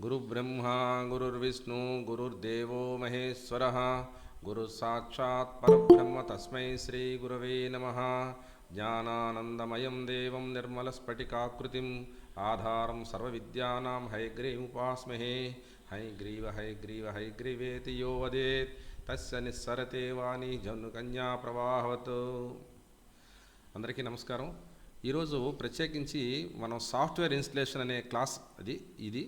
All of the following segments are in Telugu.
गुरुब्रह्मा गुरुर्विष्णु गुरुर्देवो महेश्वरः गुरुसाक्षात् परब्रह्म तस्मै श्रीगुरवे नमः। ज्ञानानन्दमयं देवं निर्मलस्फटिकाकृतिम् आधारं सर्वविद्यानां हयग्रीवमुपास्महे। हयग्रीव हयग्रीव हयग्रीवेति यो वदेत् तस्य निस्सरते वाणी जनुकन्या प्रवाहवत्। అందరికీ నమస్కారం. ఈరోజు ప్రత్యేకించి మనం సాఫ్ట్వేర్ ఇన్స్టలేషన్ అనే క్లాస్ ఇది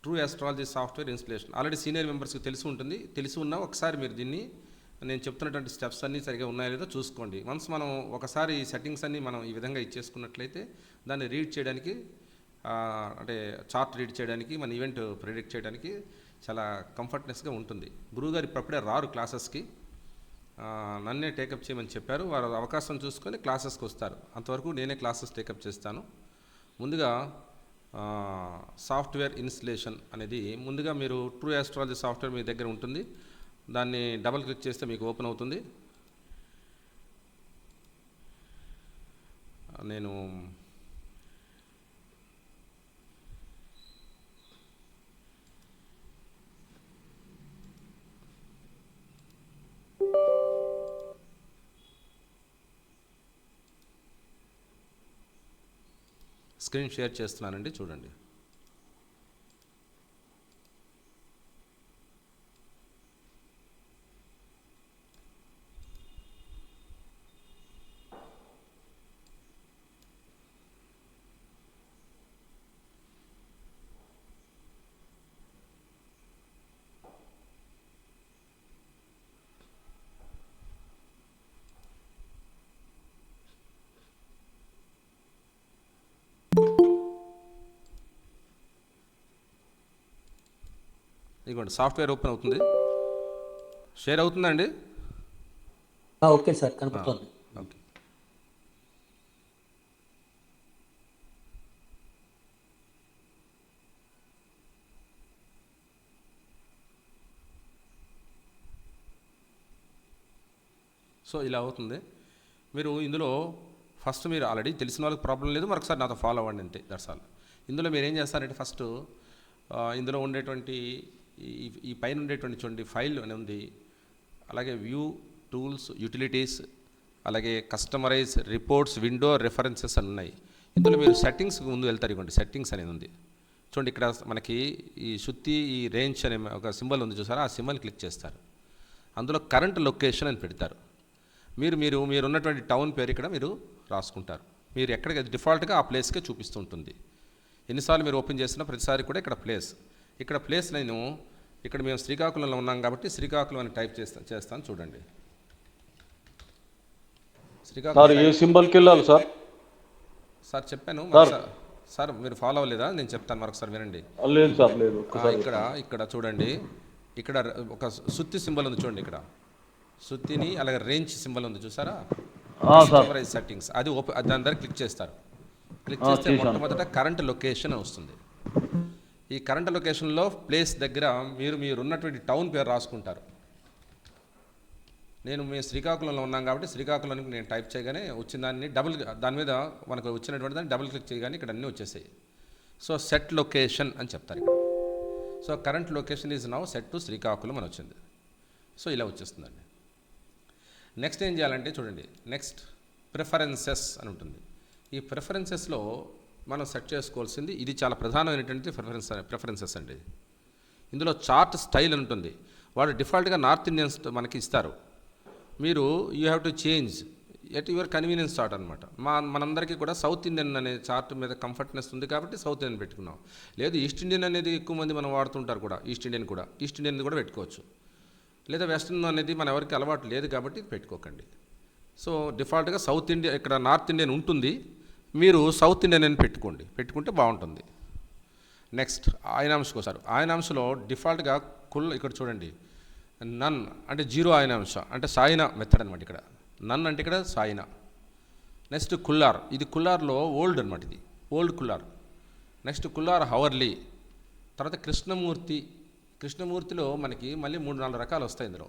true astrology software installation already senior మెంబర్స్కి తెలిసి ఉంటుంది. తెలిసి ఉన్నా ఒకసారి మీరు దీన్ని నేను చెప్తున్నటువంటి స్టెప్స్ అన్నీ సరిగా ఉన్నాయో లేదో చూసుకోండి. వన్స్ మనం ఒకసారి ఈ సెట్టింగ్స్ అన్నీ మనం ఈ విధంగా ఇచ్చేసుకున్నట్లయితే దాన్ని రీడ్ చేయడానికి అంటే చార్ట్ రీడ్ చేయడానికి మన ఈవెంట్ ప్రిడిక్ట్ చేయడానికి చాలా కంఫర్ట్నెస్గా ఉంటుంది. గురువుగారు ఇప్పుడే రారు క్లాసెస్కి, నన్నే టేకప్ చేయమని చెప్పారు. వారు అవకాశం చూసుకొని క్లాసెస్కి వస్తారు. అంతవరకు నేనే క్లాసెస్ టేకప్ చేస్తాను. ముందుగా సాఫ్ట్వేర్ ఇన్స్టలేషన్ అనేది ముందుగా మీరు ట్రూ ఆస్ట్రాలజీ సాఫ్ట్వేర్ మీ దగ్గర ఉంటుంది. దాన్ని డబుల్ క్లిక్ చేస్తే మీకు ఓపెన్ అవుతుంది. నేను స్క్రీన్ షేర్ చేస్తున్నానండి, చూడండి. ఇదిగోండి సాఫ్ట్వేర్ ఓపెన్ అవుతుంది. షేర్ అవుతుందండి? ఓకే సార్, కనపడుతుంది. ఓకే. సో ఇలా అవుతుంది. మీరు ఇందులో ఫస్ట్ మీరు ఆల్రెడీ తెలిసిన వాళ్ళకి ప్రాబ్లం లేదు, మరొకసారి నాతో ఫాలో అవ్వండి అంతే, దట్స్ ఆల్. ఇందులో మీరు ఏం చేస్తారంటే ఫస్ట్ ఇందులో ఉండేటువంటి ఈ పైన ఉండేటువంటి చూడండి ఫైల్ అని ఉంది, అలాగే వ్యూ టూల్స్ యూటిలిటీస్, అలాగే కస్టమరైజ్ రిపోర్ట్స్ విండో రెఫరెన్సెస్ అని ఉన్నాయి. ఇందులో మీరు సెట్టింగ్స్కి ముందు వెళ్తారు. ఇవ్వండి సెట్టింగ్స్ అనేది ఉంది చూడండి. ఇక్కడ మనకి ఈ శుద్ధి ఈ రేంజ్ అనే ఒక సింబల్ ఉంది చూసారా, ఆ సింబల్ క్లిక్ చేస్తారు. అందులో కరెంట్ లొకేషన్ అని పెడతారు. మీరు ఉన్నటువంటి టౌన్ పేరు ఇక్కడ మీరు రాసుకుంటారు. మీరు ఎక్కడికి డిఫాల్ట్గా ఆ ప్లేస్కే చూపిస్తూ ఉంటుంది. ఎన్నిసార్లు మీరు ఓపెన్ చేసినా ప్రతిసారి కూడా ఇక్కడ ప్లేస్ నేను ఇక్కడ మేము శ్రీకాకుళంలో ఉన్నాం కాబట్టి శ్రీకాకుళం అని టైప్ చేస్తాను చూడండి. శ్రీకాకుళం ఏ సింబల్కి వెళ్ళాలి సార్? సార్ చెప్పాను సార్, మీరు ఫాలో అవ్వలేదా? నేను చెప్తాను మరొకసారి వినండి. లేదు సార్, లేదు. ఇక్కడ చూడండి, ఇక్కడ ఒక సుత్తి సింబల్ ఉంది చూడండి. ఇక్కడ సుత్తిని అలాగే రేంజ్ సింబల్ ఉంది చూసారా, కస్టమరైజ్ సెట్టింగ్స్, అది దాని దగ్గర క్లిక్ చేస్తారు. క్లిక్ చేస్తే మొట్టమొదట కరెంట్ లొకేషన్ వస్తుంది. ఈ కరెంట్ లొకేషన్లో ప్లేస్ దగ్గర మీరు ఉన్నటువంటి టౌన్ పేరు రాసుకుంటారు. మేము శ్రీకాకుళంలో ఉన్నాం కాబట్టి శ్రీకాకుళానికి నేను టైప్ చేయగానే వచ్చిన దాని మీద మనకు వచ్చినటువంటి దాన్ని డబుల్ క్లిక్ చేయగానే ఇక్కడ అన్నీ వచ్చేసాయి. సో సెట్ లొకేషన్ అని చెప్తారు ఇక్కడ. So current location is now set to Srikakulam అని వచ్చింది. సో ఇలా వచ్చేస్తుందండి. నెక్స్ట్ ఏం చేయాలంటే చూడండి, నెక్స్ట్ ప్రిఫరెన్సెస్ అని ఉంటుంది. ఈ ప్రిఫరెన్సెస్లో మనం సెట్ చేసుకోవాల్సింది ఇది చాలా ప్రధానమైనటువంటి ప్రిఫరెన్సెస్ అండి. ఇందులో చార్ట్ స్టైల్ అని ఉంటుంది. వాడు డిఫాల్ట్గా నార్త్ ఇండియన్స్ మనకి ఇస్తారు. మీరు you have to change at your convenience chart అనమాట. మనందరికీ కూడా సౌత్ ఇండియన్ అనే చార్ట్ మీద కంఫర్ట్నెస్ ఉంది కాబట్టి సౌత్ ఇండియన్ పెట్టుకున్నాం. లేదు ఈస్ట్ ఇండియన్ అనేది ఎక్కువ మంది మనం వాడుతుంటారు కూడా, ఈస్ట్ ఇండియన్ కూడా పెట్టుకోవచ్చు. లేదా వెస్ట్రన్ అనేది మన ఎవరికి అలవాటు లేదు కాబట్టి పెట్టుకోకండి. సో డిఫాల్ట్గా సౌత్ ఇండియా ఇక్కడ నార్త్ ఇండియన్ ఉంటుంది, మీరు సౌత్ ఇండియన్ అని పెట్టుకుంటే బాగుంటుంది. నెక్స్ట్ ఆయనాంశకు వస్తారు. ఆయనాంశలో డిఫాల్ట్గా ఇక్కడ చూడండి, నన్ అంటే జీరో ఆయనాంశ అంటే సాయిన మెథడ్ అనమాట. ఇక్కడ నన్ అంటే ఇక్కడ సాయిన. నెక్స్ట్ కుల్లార్, ఇది కుల్లార్లో ఓల్డ్ అనమాట, ఇది ఓల్డ్ కుల్లార్. నెక్స్ట్ కుల్లార్ హవర్లీ. తర్వాత కృష్ణమూర్తిలో మనకి మళ్ళీ 3-4 రకాలు వస్తాయి. ఇందులో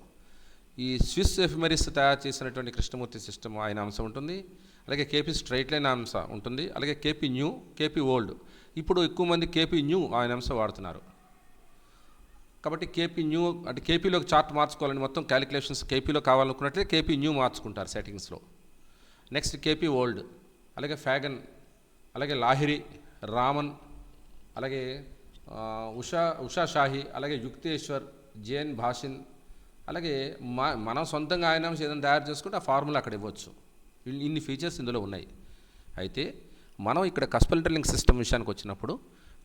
ఈ స్విస్ ఎఫిమెరిస్ తయారు చేసినటువంటి కృష్ణమూర్తి సిస్టమ్ ఆయన అంశం ఉంటుంది. అలాగే కేపీ స్ట్రైట్ లైన్ అంశ ఉంటుంది. అలాగే కేపీ న్యూ, కేపీ ఓల్డ్, ఇప్పుడు ఎక్కువ మంది కేపీ న్యూ ఆయనాంశ వాడుతున్నారు. కాబట్టి కేపీ న్యూ అంటే కేపీలోకి చార్ట్ మార్చుకోవాలని మొత్తం క్యాలిక్యులేషన్స్ కేపీలో కావాలనుకున్నట్లయితే కేపీ న్యూ మార్చుకుంటారు సెట్టింగ్స్లో. నెక్స్ట్ కేపీ ఓల్డ్, అలాగే ఫ్యాగన్, అలాగే లాహిరి, రామన్, అలాగే ఉషా షాహి, అలాగే యుక్తేశ్వర్, జేఎన్ భాషిన్, అలాగే మనం సొంతంగా ఆయనాంశం ఏదైనా తయారు చేసుకుంటే ఆ ఫార్ములా అక్కడ ఇవ్వచ్చు. ఇన్ని ఫీచర్స్ ఇందులో ఉన్నాయి. అయితే మనం ఇక్కడ కస్పల్ ఇంటర్లింక్ సిస్టమ్ విషయానికి వచ్చినప్పుడు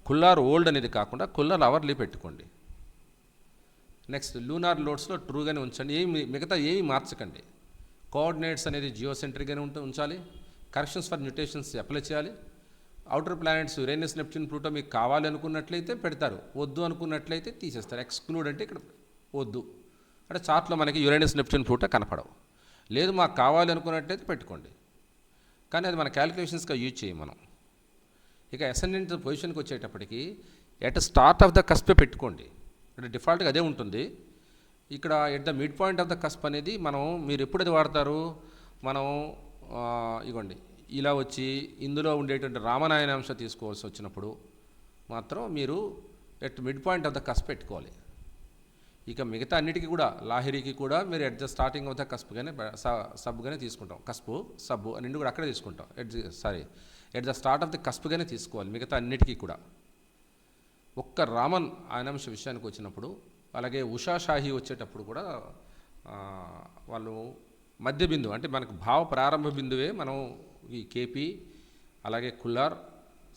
కుల్లార్ ఓల్డ్ అనేది కాకుండా కుల్లార్ అవర్లీ పెట్టుకోండి. నెక్స్ట్ లూనార్ లోడ్స్లో ట్రూగానే ఉంచండి, మిగతా ఏమి మార్చకండి. కోఆర్డినేట్స్ అనేది జియోసెంట్రిక్గానే ఉంచాలి. కరెక్షన్స్ ఫర్ న్యూటేషన్స్ అప్లై చేయాలి. Outer planets Uranus, Neptune, Pluto మీకు కావాలి అనుకున్నట్లయితే పెడతారు, వద్దు అనుకున్నట్లయితే తీసేస్తారు. ఎక్స్క్లూడ్ అంటే ఇక్కడ వద్దు అంటే చార్ట్లో మనకి యురేనస్, నెప్ట్యూన్, ప్లూటో కనపడవు. లేదు మాకు కావాలి అనుకున్నట్లయితే పెట్టుకోండి, కానీ అది మన క్యాలిక్యులేషన్స్గా యూజ్ చేయం మనం. ఇక అసెండెంట్ పొజిషన్కి వచ్చేటప్పటికి ఎట్ స్టార్ట్ ఆఫ్ ద కస్పే పెట్టుకోండి, అంటే డిఫాల్ట్గా అదే ఉంటుంది. ఇక్కడ at the mid point of the cusp అనేది మీరు ఎప్పుడు అది వాడతారు, మనం ఇగోండి ఇలా వచ్చి ఇందులో ఉండేటువంటి రామనాయనాంశ తీసుకోవాల్సి వచ్చినప్పుడు మాత్రం మీరు at mid point of the cusp పెట్టుకోవాలి. ఇక మిగతా అన్నిటికీ కూడా లాహిరికి కూడా మీరు at the starting of the కస్ప్గానే సబ్గానే తీసుకుంటాం. కస్పు సబ్బు రెండు కూడా అక్కడే తీసుకుంటాం. At the start of the కస్ప్గానే తీసుకోవాలి మిగతా అన్నిటికీ కూడా. ఒక్క రామన్ ఆయనాంశ విషయానికి వచ్చినప్పుడు, అలాగే ఉషా షాహి వచ్చేటప్పుడు కూడా వాళ్ళు మధ్య బిందువు అంటే మనకు భావ ప్రారంభ బిందువే మనం ఈ కేపీ అలాగే కుల్లార్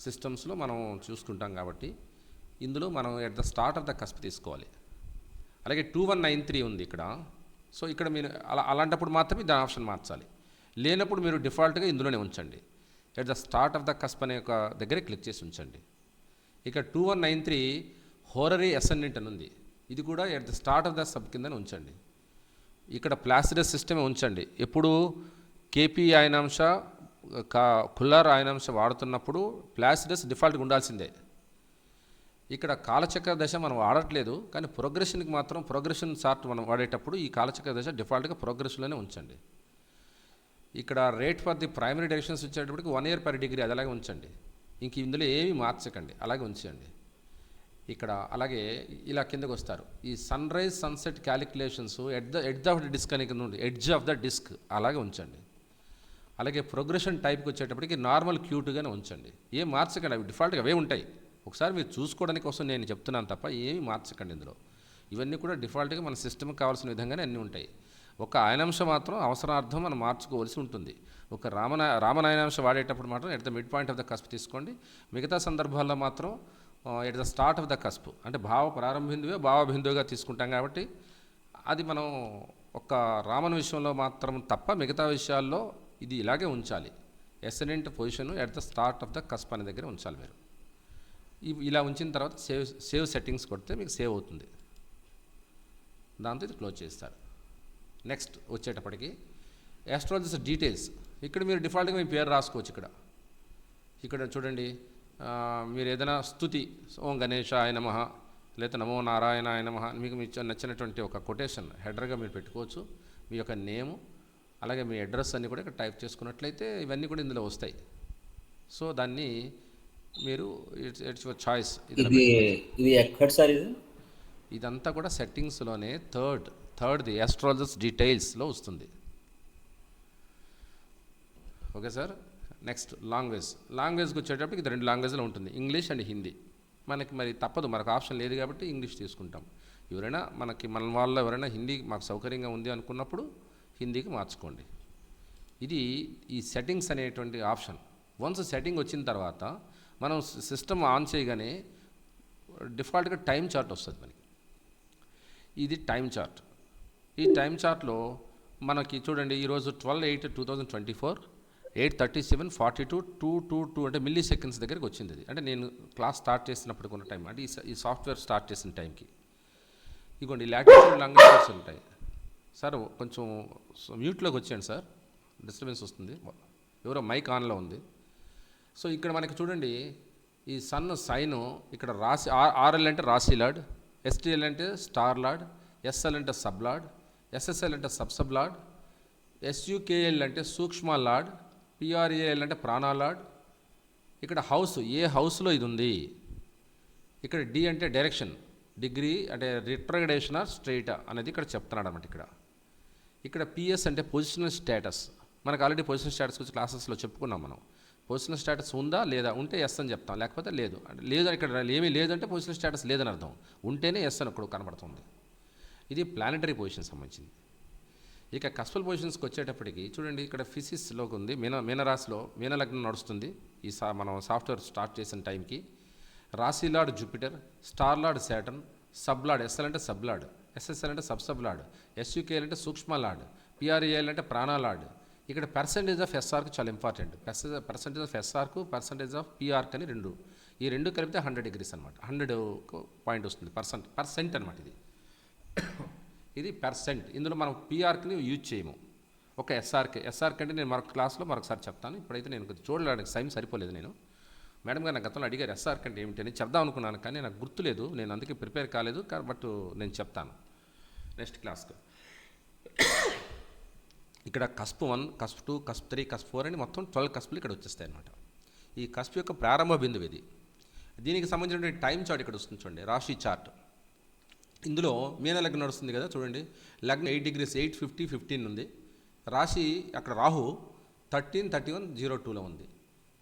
సిస్టమ్స్లో మనం చూసుకుంటాం. కాబట్టి ఇందులో మనం at the start of the cusp తీసుకోవాలి. అలాగే 2193 ఉంది ఇక్కడ. సో ఇక్కడ మీరు అలాంటప్పుడు మాత్రమే దాని ఆప్షన్ మార్చాలి. లేనప్పుడు మీరు డిఫాల్ట్గా ఇందులోనే ఉంచండి. At the start of the cusp అనే ఒక దగ్గరే క్లిక్ చేసి ఉంచండి. ఇక 2193 హోరరీ అసెండెంట్ అని ఉంది, ఇది కూడా at the start of the sub కిందనే ఉంచండి. ఇక్కడ ప్లాసిడస్ సిస్టమే ఉంచండి. ఎప్పుడు కేపీ ఆయనాంశ కుల్లార్ ఆయనాంశ వాడుతున్నప్పుడు ప్లాసిడస్ డిఫాల్ట్గా ఉండాల్సిందే. ఇక్కడ కాలచక్ర దశ మనం వాడట్లేదు, కానీ ప్రోగ్రెషన్కి మాత్రం ప్రోగ్రెషన్ చార్ట్ మనం వాడేటప్పుడు ఈ కాలచక్ర దశ డిఫాల్ట్గా ప్రోగ్రెషన్లోనే ఉంచండి. ఇక్కడ rate for the primary directions వచ్చేటప్పటికి 1 year per degree అది అలాగే ఉంచండి. ఇంక ఇందులో ఏమీ మార్చకండి, అలాగే ఉంచండి. ఇక్కడ అలాగే ఇలా కిందకు వస్తారు. ఈ sunrise sunset calculations edge of the disc అని కింద ఉంది, ఎడ్జ్ ఆఫ్ ద డిస్క్ అలాగే ఉంచండి. అలాగే ప్రోగ్రెషన్ టైప్కి వచ్చేటప్పటికి నార్మల్ క్యూట్గానే ఉంచండి, ఏం మార్చకండి, అవి డిఫాల్ట్గా అవే ఉంటాయి. ఒకసారి మీరు చూసుకోవడానికి కోసం నేను చెప్తున్నాను తప్ప ఏమీ మార్చకండి ఇందులో. ఇవన్నీ కూడా డిఫాల్ట్గా మన సిస్టమ్కి కావాల్సిన విధంగానే అన్నీ ఉంటాయి. ఒక ఆయనాంశం మాత్రం అవసరార్థం మనం మార్చుకోవాల్సి ఉంటుంది. ఒక రామనాయనాంశ వాడేటప్పుడు మాత్రం at the mid point of the cusp తీసుకోండి. మిగతా సందర్భాల్లో మాత్రం at the start of the cusp అంటే భావ ప్రారంభిందువే భావబిందువుగా తీసుకుంటాం. కాబట్టి అది మనం ఒక రామన్ విషయంలో మాత్రం తప్ప మిగతా విషయాల్లో ఇది ఇలాగే ఉంచాలి. Ascendant position at the start of the cusp అనే దగ్గర ఉంచాలి మీరు. ఇలా ఉంచిన తర్వాత సేవ్ సెట్టింగ్స్ కొడితే మీకు సేవ్ అవుతుంది. దాంతో ఇది క్లోజ్ చేస్తారు. నెక్స్ట్ వచ్చేటప్పటికి ఆస్ట్రాలజిస్ట్ డీటెయిల్స్. ఇక్కడ మీరు డిఫాల్ట్గా మీ పేరు రాసుకోవచ్చు. ఇక్కడ చూడండి, మీరు ఏదైనా స్తుతి ఓం గణేశాయ నమః లేదా నమో నారాయణాయ నమః మీకు నచ్చినటువంటి ఒక కొటేషన్ హెడర్గా మీరు పెట్టుకోవచ్చు. మీ యొక్క నేము అలాగే మీ అడ్రస్ అన్నీ కూడా ఇక్కడ టైప్ చేసుకున్నట్లయితే ఇవన్నీ కూడా ఇందులో వస్తాయి. సో దాన్ని మీరు ఇట్స్ యువర్ చాయిస్. ఇది ఎక్కడ సార్ ఇది? ఇదంతా కూడా సెట్టింగ్స్లోనే థర్డ్ది ఆస్ట్రాలజిస్ట్ డీటెయిల్స్లో వస్తుంది. Okay sir. నెక్స్ట్ లాంగ్వేజ్కి వచ్చేటప్పటికి ఇది 2 లాంగ్వేజ్లో ఉంటుంది, ఇంగ్లీష్ అండ్ హిందీ. మనకి మరి తప్పదు, మనకు ఆప్షన్ లేదు కాబట్టి ఇంగ్లీష్ తీసుకుంటాం. ఎవరైనా మన వాళ్ళు ఎవరైనా హిందీ మాకు సౌకర్యంగా ఉంది అనుకున్నప్పుడు హిందీకి మార్చుకోండి. ఇది ఈ సెట్టింగ్స్ అనేటువంటి ఆప్షన్. వన్స్ సెట్టింగ్ వచ్చిన తర్వాత మనం సిస్టమ్ ఆన్ చేయగానే డిఫాల్ట్గా టైం చార్ట్ వస్తుంది మనకి. ఇది టైం చార్ట్. ఈ టైం చార్ట్లో మనకి చూడండి, ఈరోజు 12/8/2024 8:37:42 222 అంటే మిల్లీ సెకండ్స్ దగ్గరికి వచ్చింది. ఇది అంటే నేను క్లాస్ స్టార్ట్ చేసినప్పుడు కొన్న టైం, అంటే ఈ సాఫ్ట్వేర్ స్టార్ట్ చేసిన టైంకి. ఇదిగోండి లాటిట్యూడ్ లాంగిట్యూడ్స్ ఉంటాయి. సార్ కొంచెం మ్యూట్లోకి వచ్చేయండి సార్, డిస్టర్బెన్స్ వస్తుంది, ఎవరో మైక్ ఆన్లో ఉంది. సో ఇక్కడ మనకి చూడండి, ఈ సన్ సైను ఇక్కడ రాశి ఆర్ఎల్ అంటే రాశి లార్డ్, ఎస్టీఎల్ అంటే స్టార్ లార్డ్, ఎస్ఎల్ అంటే సబ్ లార్డ్, ఎస్ఎస్ఎల్ అంటే సబ్ లార్డ్, ఎస్యుకేఎల్ అంటే సూక్ష్మ లార్డ్, పిఆర్ఏఎల్ అంటే ప్రాణా లార్డ్, ఇక్కడ హౌస్, ఏ హౌస్లో ఇది ఉంది. ఇక్కడ డి అంటే డైరెక్షన్, డిగ్రీ అంటే రిట్రగడేషన్ ఆర్ స్ట్రైట్ అనేది ఇక్కడ చెప్తున్నాడు అనమాట. ఇక్కడ పిఎస్ అంటే పొజిషనల్ స్టేటస్. మనకు ఆల్రెడీ పొజిషనల్ స్టేటస్ గురించి క్లాసెస్లో చెప్పుకున్నాం మనం. పొజిషనల్ స్టేటస్ ఉందా లేదా, ఉంటే ఎస్ అని చెప్తాం, లేకపోతే లేదు. అంటే లేదు ఇక్కడ ఏమీ లేదంటే పొజిషనల్ స్టేటస్ లేదని అర్థం, ఉంటేనే ఎస్ అని ఇక్కడ కనబడుతుంది. ఇది ప్లానెటరీ పొజిషన్ సంబంధించింది. ఇక కస్పల్ పొజిషన్స్కి వచ్చేటప్పటికి చూడండి, ఇక్కడ ఫిజిక్స్లోకి ఉంది. మీనరాశిలో మీనలగ్నం నడుస్తుంది ఈ మనం సాఫ్ట్వేర్ స్టార్ట్ చేసిన టైంకి. రాశి lord Jupiter, star lord Saturn, sub lord, SL అంటే సబ్ లార్డ్, ఎస్ఎస్ఎల్ అంటే సబ్ లార్డ్, ఎస్యూకేఎల్ అంటే సూక్ష్మ లార్డ్, పిఆర్ఏఎల్ అంటే ప్రాణ లార్డ్. ఇక్కడ పర్సంటేజ్ ఆఫ్ ఎస్ఆర్కి చాలా ఇంపార్టెంట్. పర్సంటేజ్ ఆఫ్ ఎస్ఆర్కు పర్సంటేజ్ ఆఫ్ పిఆర్కి అని రెండు, ఈ రెండు కలిపితే 100 degrees అనమాట. 100 పాయింట్ వస్తుంది. పర్సెంట్ అనమాట ఇది పర్సెంట్. ఇందులో మనం పిఆర్కి యూజ్ చేయము, ఒక ఎస్ఆర్కి అంటే నేను మరొక క్లాస్లో మరొకసారి చెప్తాను. ఇప్పుడైతే నేను చూడడానికి టైం సరిపోలేదు. నేను మేడం గారు నా గతంలో అడిగారు ఎస్ఆర్కి అంటే ఏమిటి అని చెప్దాం అనుకున్నాను, కానీ నాకు గుర్తులేదు, నేను అందుకే ప్రిపేర్ కాలేదు. బట్ నేను చెప్తాను నెక్స్ట్ క్లాస్కి. ఇక్కడ కస్ప్ 1, కస్ప్ 2, కస్ప్ 3, కస్ప్ 4 అని మొత్తం 12 కస్పులు ఇక్కడ వచ్చేస్తాయి అన్నమాట. ఈ కస్ప్ యొక్క ప్రారంభ బిందువు ఇది. దీనికి సంబంధించినటువంటి టైం చార్ట్ ఇక్కడ వస్తుంది చూడండి, రాశి చార్ట్. ఇందులో మీన లగ్నం నడుస్తుంది కదా చూడండి, లగ్నం 8 degrees 8, 50, 15 ఉంది. రాశి అక్కడ రాహు 13, 31, 02లో ఉంది.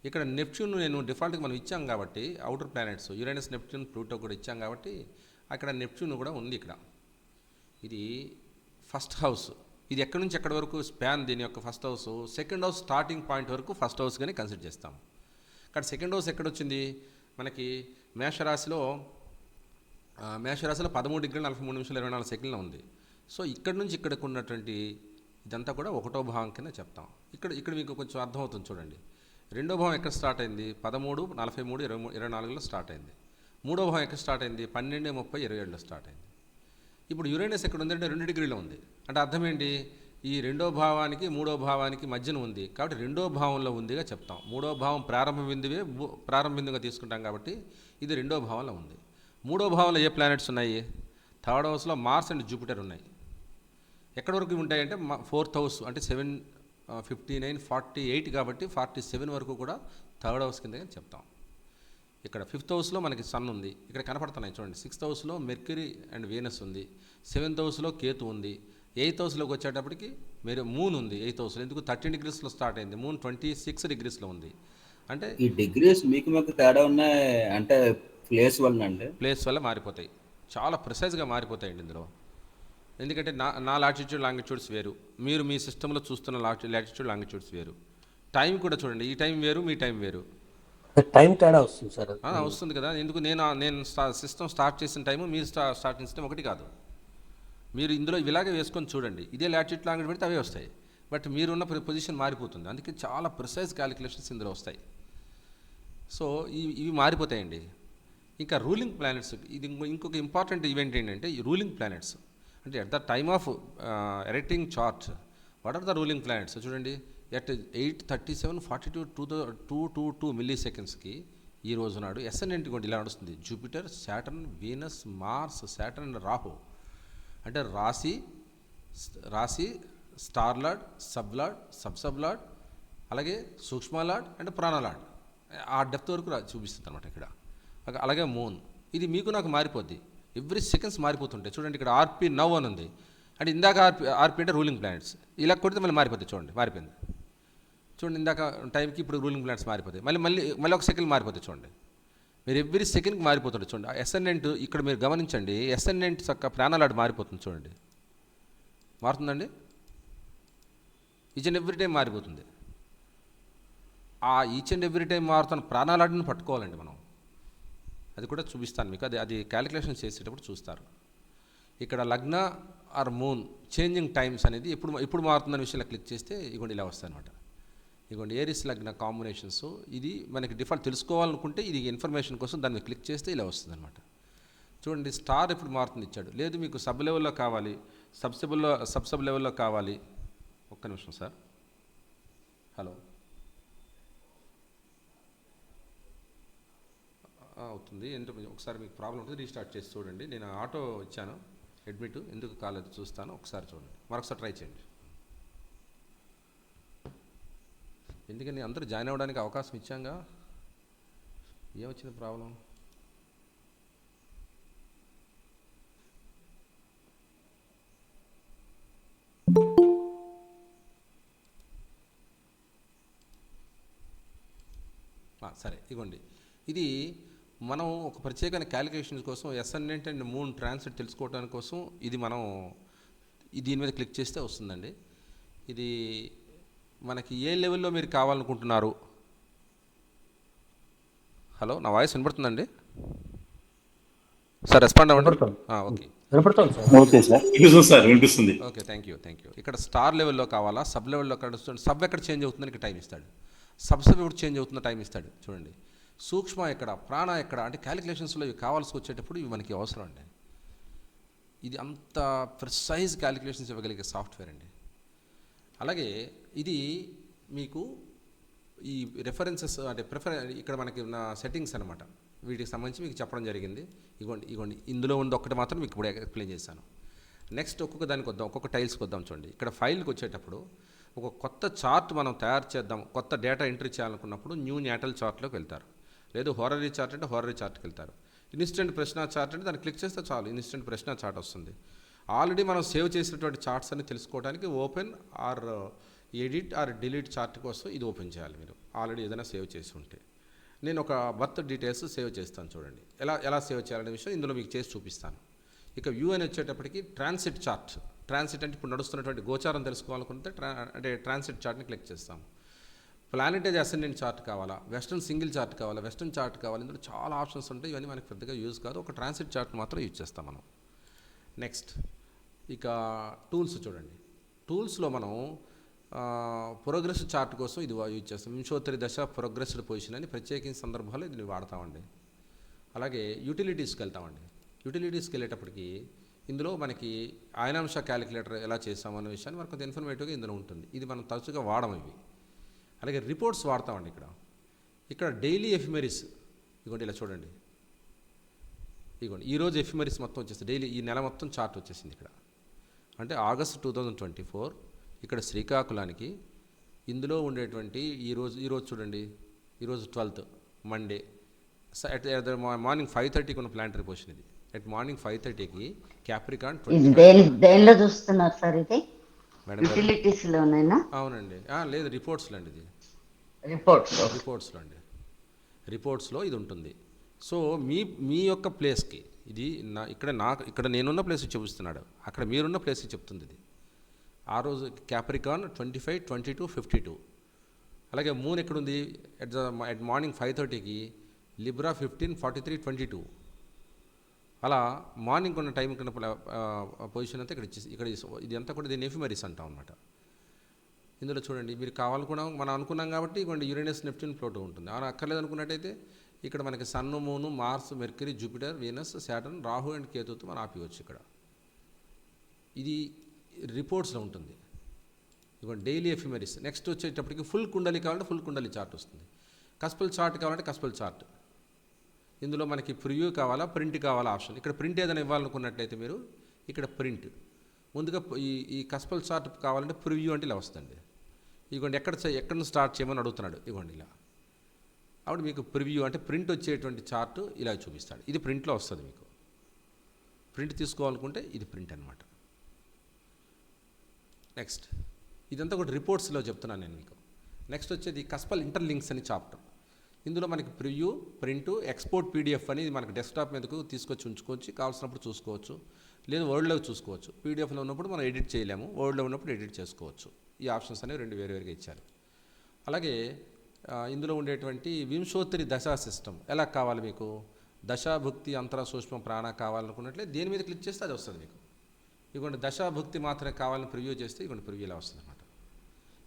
ఇక్కడ నెప్ట్యూన్ నేను డిఫాల్ట్గా మనం ఇచ్చాం కాబట్టి outer planets Uranus, Neptune, Pluto కూడా ఇచ్చాం కాబట్టి అక్కడ నెప్ట్యూన్ కూడా ఉంది. ఇక్కడ ఇది ఫస్ట్ హౌస్. ఇది ఎక్కడి నుంచి ఎక్కడి వరకు స్పాన్ దీని యొక్క first house. Second house starting point వరకు ఫస్ట్ హౌస్గానే కన్సిడర్ చేస్తాం. ఇక్కడ సెకండ్ హౌస్ ఎక్కడొచ్చింది మనకి మేషరాశిలో 13 degrees 43 నిమిషాలు 24 seconds ఉంది. సో ఇక్కడ నుంచి ఇక్కడికి ఉన్నటువంటి ఇదంతా కూడా ఒకటో భావం కింద చెప్తాం. ఇక్కడ మీకు కొంచెం అర్థమవుతుంది చూడండి. రెండో భావం ఎక్కడ స్టార్ట్ అయింది, 13, 43, 24లో స్టార్ట్ అయింది. మూడో భావం ఎక్కడ స్టార్ట్ అయింది, 12, 30, 27లో స్టార్ట్ అయింది. ఇప్పుడు యురేనస్ ఎక్కడ ఉందంటే 2 degreesలో ఉంది. అంటే అర్థం ఏంటి, ఈ రెండో భావానికి మూడో భావానికి మధ్యన ఉంది కాబట్టి రెండో భావంలో ఉందిగా చెప్తాం. మూడో భావం ప్రారంభ బిందువుగా తీసుకుంటాం కాబట్టి ఇది రెండో భావంలో ఉంది. మూడో భావంలో ఏ ప్లానెట్స్ ఉన్నాయి, థర్డ్ హౌస్లో మార్స్ అండ్ జూపిటర్ ఉన్నాయి. ఎక్కడి వరకు ఉంటాయంటే ఫోర్త్ హౌస్ అంటే 7, 59, 48 కాబట్టి 47 వరకు కూడా థర్డ్ హౌస్ కింద చెప్తాం. ఇక్కడ ఫిఫ్త్ హౌస్లో మనకి సన్ ఉంది, ఇక్కడ కనపడుతున్నాయి చూడండి. సిక్స్త్ హౌస్లో మెర్క్యూరీ అండ్ వీనస్ ఉంది. సెవెంత్ హౌస్లో కేతు ఉంది. ఎయిత్ హౌస్లోకి వచ్చేటప్పటికి మూన్ ఉంది. ఎయిత్ హౌస్లో ఎందుకు 13 degreesలో స్టార్ట్ అయింది, మూన్ 26 degreesలో ఉంది. అంటే ఈ డిగ్రీస్ మీకు తేడా ఉన్నాయి అంటే ప్లేస్ వల్ల అండి, ప్లేస్ వల్ల మారిపోతాయి, చాలా ప్రిసైజ్గా మారిపోతాయండి ఇందులో. ఎందుకంటే నా లాటిట్యూడ్ లాంగిట్యూడ్స్ వేరు, మీరు మీ సిస్టంలో చూస్తున్న లాటిట్యూడ్ లాంగిట్యూడ్స్ వేరు. టైం కూడా చూడండి, ఈ టైం వేరు, మీ టైం వేరు, టైం తేడా వస్తుంది సార్. వస్తుంది కదా. ఎందుకు నేను సిస్టమ్ స్టార్ట్ చేసిన టైము మీరు స్టార్ట్ చేసిన టైం ఒకటి కాదు. మీరు ఇందులో ఇలాగే వేసుకొని చూడండి, ఇదే లాటిట్యూడ్ లాంగిట్యూడ్ పెడితే అవే వస్తాయి. బట్ మీరున్న పొజిషన్ మారిపోతుంది, అందుకే చాలా ప్రిసైజ్ క్యాలిక్యులేషన్స్ ఇందులో వస్తాయి. సో ఇవి మారిపోతాయండి. ఇంకా రూలింగ్ ప్లానెట్స్, ఇది ఇంకొక ఇంపార్టెంట్ ఈవెంట్ ఏంటంటే ఈ రూలింగ్ ప్లానెట్స్. అంటే at the time of erecting chart what are the ruling planets చూడండి. ఎట్ 8:37, 42:222 millisecondsకి ఈ రోజు నాడు ఎస్ఎన్ఎంటి కూడా ఇలా నడుస్తుంది. Jupiter, Saturn, Venus, Mars, Saturn and Rahu. అంటే rashi star lord, sub lord, sub lord, అలాగే సూక్ష్మ లార్డ్ అండ్ ప్రాణ లార్డ్. ఆ డెప్త్ వరకు చూపిస్తుంది అనమాట ఇక్కడ. అలాగే మూన్, ఇది మీకు నాకు మారిపోద్ది, ఎవ్రీ సెకండ్స్ మారిపోతుంటాయి. చూడండి ఇక్కడ ఆర్పి నవ్ అని ఉంది, అంటే ఇందాక ఆర్పి అంటే రూలింగ్ ప్లానెట్స్, ఇలా కొడితే మళ్ళీ మారిపోతాయి. చూడండి మారిపోయింది, చూడండి ఇందాక టైంకి ఇప్పుడు రూలింగ్ ప్లానెట్స్ మారిపోతాయి, మళ్ళీ ఒక సెకండ్ మారిపోతాయి. చూడండి మీరు ఎవ్రీ సెకండ్కి మారిపోతుంది. చూడండి ఎస్ఎన్ఎంట్ ఇక్కడ మీరు గమనించండి, ఎస్ఎన్ఎంట్ చక్క ప్రాణాలాడు మారిపోతుంది. చూడండి మారుతుందండి, ఈచ్ అండ్ ఎవ్రీ టైం మారిపోతుంది. ఆ ఈచ్ అండ్ ఎవ్రీ టైం మారుతున్న ప్రాణాలాడిని పట్టుకోవాలండి మనం. అది కూడా చూపిస్తాను మీకు, అది క్యాలిక్యులేషన్ చేసేటప్పుడు చూస్తారు. ఇక్కడ లగ్న ఆర్ మూన్ చేంజింగ్ టైమ్స్ అనేది ఎప్పుడు మారుతుందనే విషయంలో క్లిక్ చేస్తే ఇగోండి ఇలా వస్తాయి అనమాట. ఇగోండి ఏరిస్ లగ్న కాంబినేషన్స్. ఇది మనకి డిఫాల్ట్ తెలుసుకోవాలనుకుంటే ఇది ఇన్ఫర్మేషన్ కోసం దాన్ని క్లిక్ చేస్తే ఇలా వస్తుంది అనమాట. చూడండి స్టార్ ఎప్పుడు మారుతుంది ఇచ్చాడు, లేదు మీకు సబ్ లెవెల్లో కావాలి, సబ్ లెవెల్లో కావాలి. ఒక్క నిమిషం సార్, హలో అవుతుంది ఏంటో ఒకసారి మీకు ప్రాబ్లం ఉంటుంది, రీస్టార్ట్ చేసి చూడండి. నేను ఆటో ఇచ్చాను అడ్మిట్, ఎందుకు కాలేదు చూస్తాను, ఒకసారి చూడండి, మరొకసారి ట్రై చేయండి. ఎందుకని అందరూ జాయిన్ అవ్వడానికి అవకాశం ఇచ్చాంగా. ఏమొచ్చింది ప్రాబ్లం? సరే ఇగోండి, ఇది మనం ఒక ప్రత్యేకమైన క్యాలిక్యులేషన్స్ కోసం అసెండెంట్ అండ్ మూన్ ట్రాన్సిట్ తెలుసుకోవడానికి కోసం ఇది మనం దీని మీద క్లిక్ చేస్తే వస్తుందండి. ఇది మనకి ఏ లెవెల్లో మీరు కావాలనుకుంటున్నారు? హలో, నా వాయిస్ వినపడుతుందండి సార్? రెస్పాండ్ అవ్వండి. ఓకే వినపడుతుంది సార్. ఓకే సార్, వినిపిస్తుంది సార్, వినిపిస్తుంది. Okay, thank you. ఇక్కడ స్టార్ లెవెల్లో కావాలా, సబ్ లెవెల్లో సబ్ ఎక్కడ చేంజ్ అవుతుందని ఇక్కడ టైం ఇస్తాడు, సబ్ ఎప్పుడు చేంజ్ అవుతుందో టైం ఇస్తాడు. చూడండి, సూక్ష్మ ఎక్కడ, ప్రాణ ఎక్కడ అంటే క్యాలిక్యులేషన్స్లో ఇవి కావాల్సి వచ్చేటప్పుడు ఇవి మనకి అవసరం అండి. ఇది అంత ప్రిసైజ్ క్యాలిక్యులేషన్స్ ఇవ్వగలిగే సాఫ్ట్వేర్ అండి. అలాగే ఇది మీకు ఈ రెఫరెన్సెస్ అంటే ఇక్కడ మనకి ఉన్న సెట్టింగ్స్ అనమాట, వీటికి సంబంధించి మీకు చెప్పడం జరిగింది. ఇగోండి ఇందులో ఉంది ఒక్కటి మాత్రం మీకు ఇప్పుడు ఎక్స్ప్లెయిన్ చేశాను. నెక్స్ట్ ఒక్కొక్క దానికి వద్దాం, ఒక్కొక్క టైల్స్కి వద్దాం. చూడండి, ఇక్కడ ఫైల్కి వచ్చేటప్పుడు ఒక కొత్త చార్ట్ మనం తయారు చేద్దాం, కొత్త డేటా ఎంట్రీ చేయాలనుకున్నప్పుడు న్యూ న్యాటల్ చార్ట్లోకి వెళ్తారు, లేదు హోరరీ చార్ట్ అంటే హోరరీ చార్ట్కి వెళ్తారు. ఇన్స్టెంట్ ప్రశ్న చార్ట్ అంటే దాన్ని క్లిక్ చేస్తే చాలు, ఇన్స్టెంట్ ప్రశ్న చార్ట్ వస్తుంది. ఆల్రెడీ మనం సేవ్ చేసినటువంటి చార్ట్స్ అన్ని తెలుసుకోవడానికి open or edit or delete chart కోసం ఇది ఓపెన్ చేయాలి. మీరు ఆల్రెడీ ఏదైనా సేవ్ చేసి ఉంటే, నేను ఒక బర్త్ డీటెయిల్స్ సేవ్ చేస్తాను. చూడండి ఎలా సేవ్ చేయాలనే విషయం ఇందులో మీకు చేసి చూపిస్తాను. ఇక వ్యూ అని వచ్చేటప్పటికి ట్రాన్సిట్ చార్ట్. ట్రాన్సిట్ అంటే ఇప్పుడు నడుస్తున్నటువంటి గోచారం తెలుసుకోవాలనుకుంటే అంటే ట్రాన్సిట్ చార్ట్ని క్లిక్ చేస్తాం. ప్లానెటేజ్ అసెండెంట్ చార్ట్ కావాలా, వెస్టర్న్ సింగిల్ చార్ట్ కావాలా, వెస్టర్న్ చార్ట్ కావాలి, ఇందులో చాలా ఆప్షన్స్ ఉంటాయి. ఇవన్నీ మనకి పెద్దగా యూజ్ కాదు, ఒక ట్రాన్సిట్ చార్ట్ మాత్రం యూజ్ చేస్తాం మనం. నెక్స్ట్ ఇక టూల్స్ చూడండి, టూల్స్లో మనం ప్రోగ్రెస్ చార్ట్ కోసం ఇది యూజ్ చేస్తాం. వింశోత్తరి దశ ప్రోగ్రెస్డ్ పొజిషన్ అని ప్రత్యేకించిన సందర్భాల్లో ఇది వాడతామండి. అలాగే యూటిలిటీస్కి వెళ్తామండి. యూటిలిటీస్కి వెళ్ళేటప్పటికి ఇందులో మనకి ఆయనాంశ క్యాలిక్యులేటర్ ఎలా చేస్తామన్న విషయాన్ని మనకు కొంత ఇన్ఫర్మేటివ్గా ఇందులో ఉంటుంది. ఇది మనం తరచుగా వాడము ఇవి. అలాగే రిపోర్ట్స్ వాడతామండి. ఇక్కడ డైలీ ఎఫిమెరీస్ ఇగోండి, ఇలా చూడండి, ఇగోండి ఈరోజు ఎఫిమెరీస్ మొత్తం వచ్చేసి డైలీ ఈ నెల మొత్తం చార్ట్ వచ్చేసింది ఇక్కడ. అంటే ఆగస్ట్ 2024 ఇక్కడ శ్రీకాకుళానికి ఇందులో ఉండేటువంటి ఈరోజు చూడండి, ఈరోజు 12th మండే అట్ మార్నింగ్ 5:30కి ఉన్న ప్లానటరీ పొజిషన్ ఇది. అట్ మార్నింగ్ 5:30కి క్యాప్రికాన్ దేనిలో చూస్తున్నారు సార్? ఇది మేడం యూటిలిటీస్ లోనేనా? అవునండి, లేదు రిపోర్ట్స్లో అండి, ఇది రిపోర్ట్స్లో అండి, రిపోర్ట్స్లో ఇది ఉంటుంది. సో మీ యొక్క ప్లేస్కి ఇది ఇక్కడ నేనున్న ప్లేస్కి చూపిస్తున్నాడు, అక్కడ మీరున్న ప్లేస్కి చెప్తుంది ఇది. ఆ రోజు క్యాప్రికాన్ 25, 22, 52. అలాగే మూన్ ఎక్కడుంది? అట్ మార్నింగ్ 5:30కి లిబ్రా 15, 43, 22. అలా మార్నింగ్ ఉన్న టైం కింద పొజిషన్ అంతా ఇక్కడ ఇది అంతా కూడా దీన్ని ఎఫిమెరీస్ అంటాం అనమాట. ఇందులో చూడండి, మీరు కావాలనుకున్నాం మనం అనుకున్నాం కాబట్టి ఇవ్వండి యురేనస్, నెప్ట్యూన్, ప్లూటో ఉంటుంది. అలా అక్కర్లేదు అనుకున్నట్టయితే ఇక్కడ మనకి sun, moon, Mars, Mercury, Jupiter, Venus, Saturn, Rahu and కేతుతో మనం ఆపివచ్చు. ఇక్కడ ఇది రిపోర్ట్స్లో ఉంటుంది. ఇవ్వండి డైలీ ఎఫిమెరీస్. నెక్స్ట్ వచ్చేటప్పటికి ఫుల్ కుండలి కావాలంటే ఫుల్ కుండలి చార్ట్ వస్తుంది. కస్పల్ చార్ట్ కావాలంటే కస్పల్ చార్ట్. ఇందులో మనకి ప్రివ్యూ కావాలా, ప్రింట్ కావాలా ఆప్షన్. ఇక్కడ ప్రింట్ ఏదైనా ఇవ్వాలనుకున్నట్లయితే మీరు ఇక్కడ ప్రింట్ ముందుగా ఈ కస్పల్ చార్ట్ కావాలంటే ప్రివ్యూ అంటే ఇలా వస్తుంది. ఇదిగోండి ఎక్కడ నుంచి స్టార్ట్ చేయమని అడుగుతున్నాడు. ఇదిగోండి ఇలా అప్పుడు మీకు ప్రివ్యూ అంటే ప్రింట్ వచ్చేటువంటి చార్ట్ ఇలా చూపిస్తాడు. ఇది ప్రింట్లో వస్తుంది. మీకు ప్రింట్ తీసుకోవాలనుకుంటే ఇది ప్రింట్ అనమాట. నెక్స్ట్ ఇదంతా కూడా రిపోర్ట్స్లో చెప్తున్నాను నేను మీకు. నెక్స్ట్ వచ్చేది కస్పల్ ఇంటర్లింక్స్ అని చాప్టర్. ఇందులో మనకి ప్రివ్యూ, ప్రింటు, ఎక్స్పోర్ట్ పీడిఎఫ్ అనేది మనకి డెస్క్టాప్ మీదకు తీసుకొచ్చి ఉంచుకోవచ్చు, కావాల్సినప్పుడు చూసుకోవచ్చు, లేదు వర్డ్లో చూసుకోవచ్చు. పీడిఎఫ్లో ఉన్నప్పుడు మనం ఎడిట్ చేయలేము, వర్డ్లో ఉన్నప్పుడు ఎడిట్ చేసుకోవచ్చు. ఈ ఆప్షన్స్ అనేవి రెండు వేరువేరుగా ఇచ్చారు. అలాగే ఇందులో ఉండేటువంటి వింశోత్తరి దశా సిస్టమ్ ఎలా కావాలి మీకు? దశాభుక్తి, అంతర సూక్ష్మ ప్రాణ కావాలనుకున్నట్లే దేని మీద క్లిక్ చేస్తే అది వస్తుంది మీకు. ఇదిగోండి దశాభుక్తి మాత్రమే కావాలని ప్రివ్యూ చేస్తే ఇదిగోండి ప్రివ్యూ ఇలా వస్తుంది అనమాట.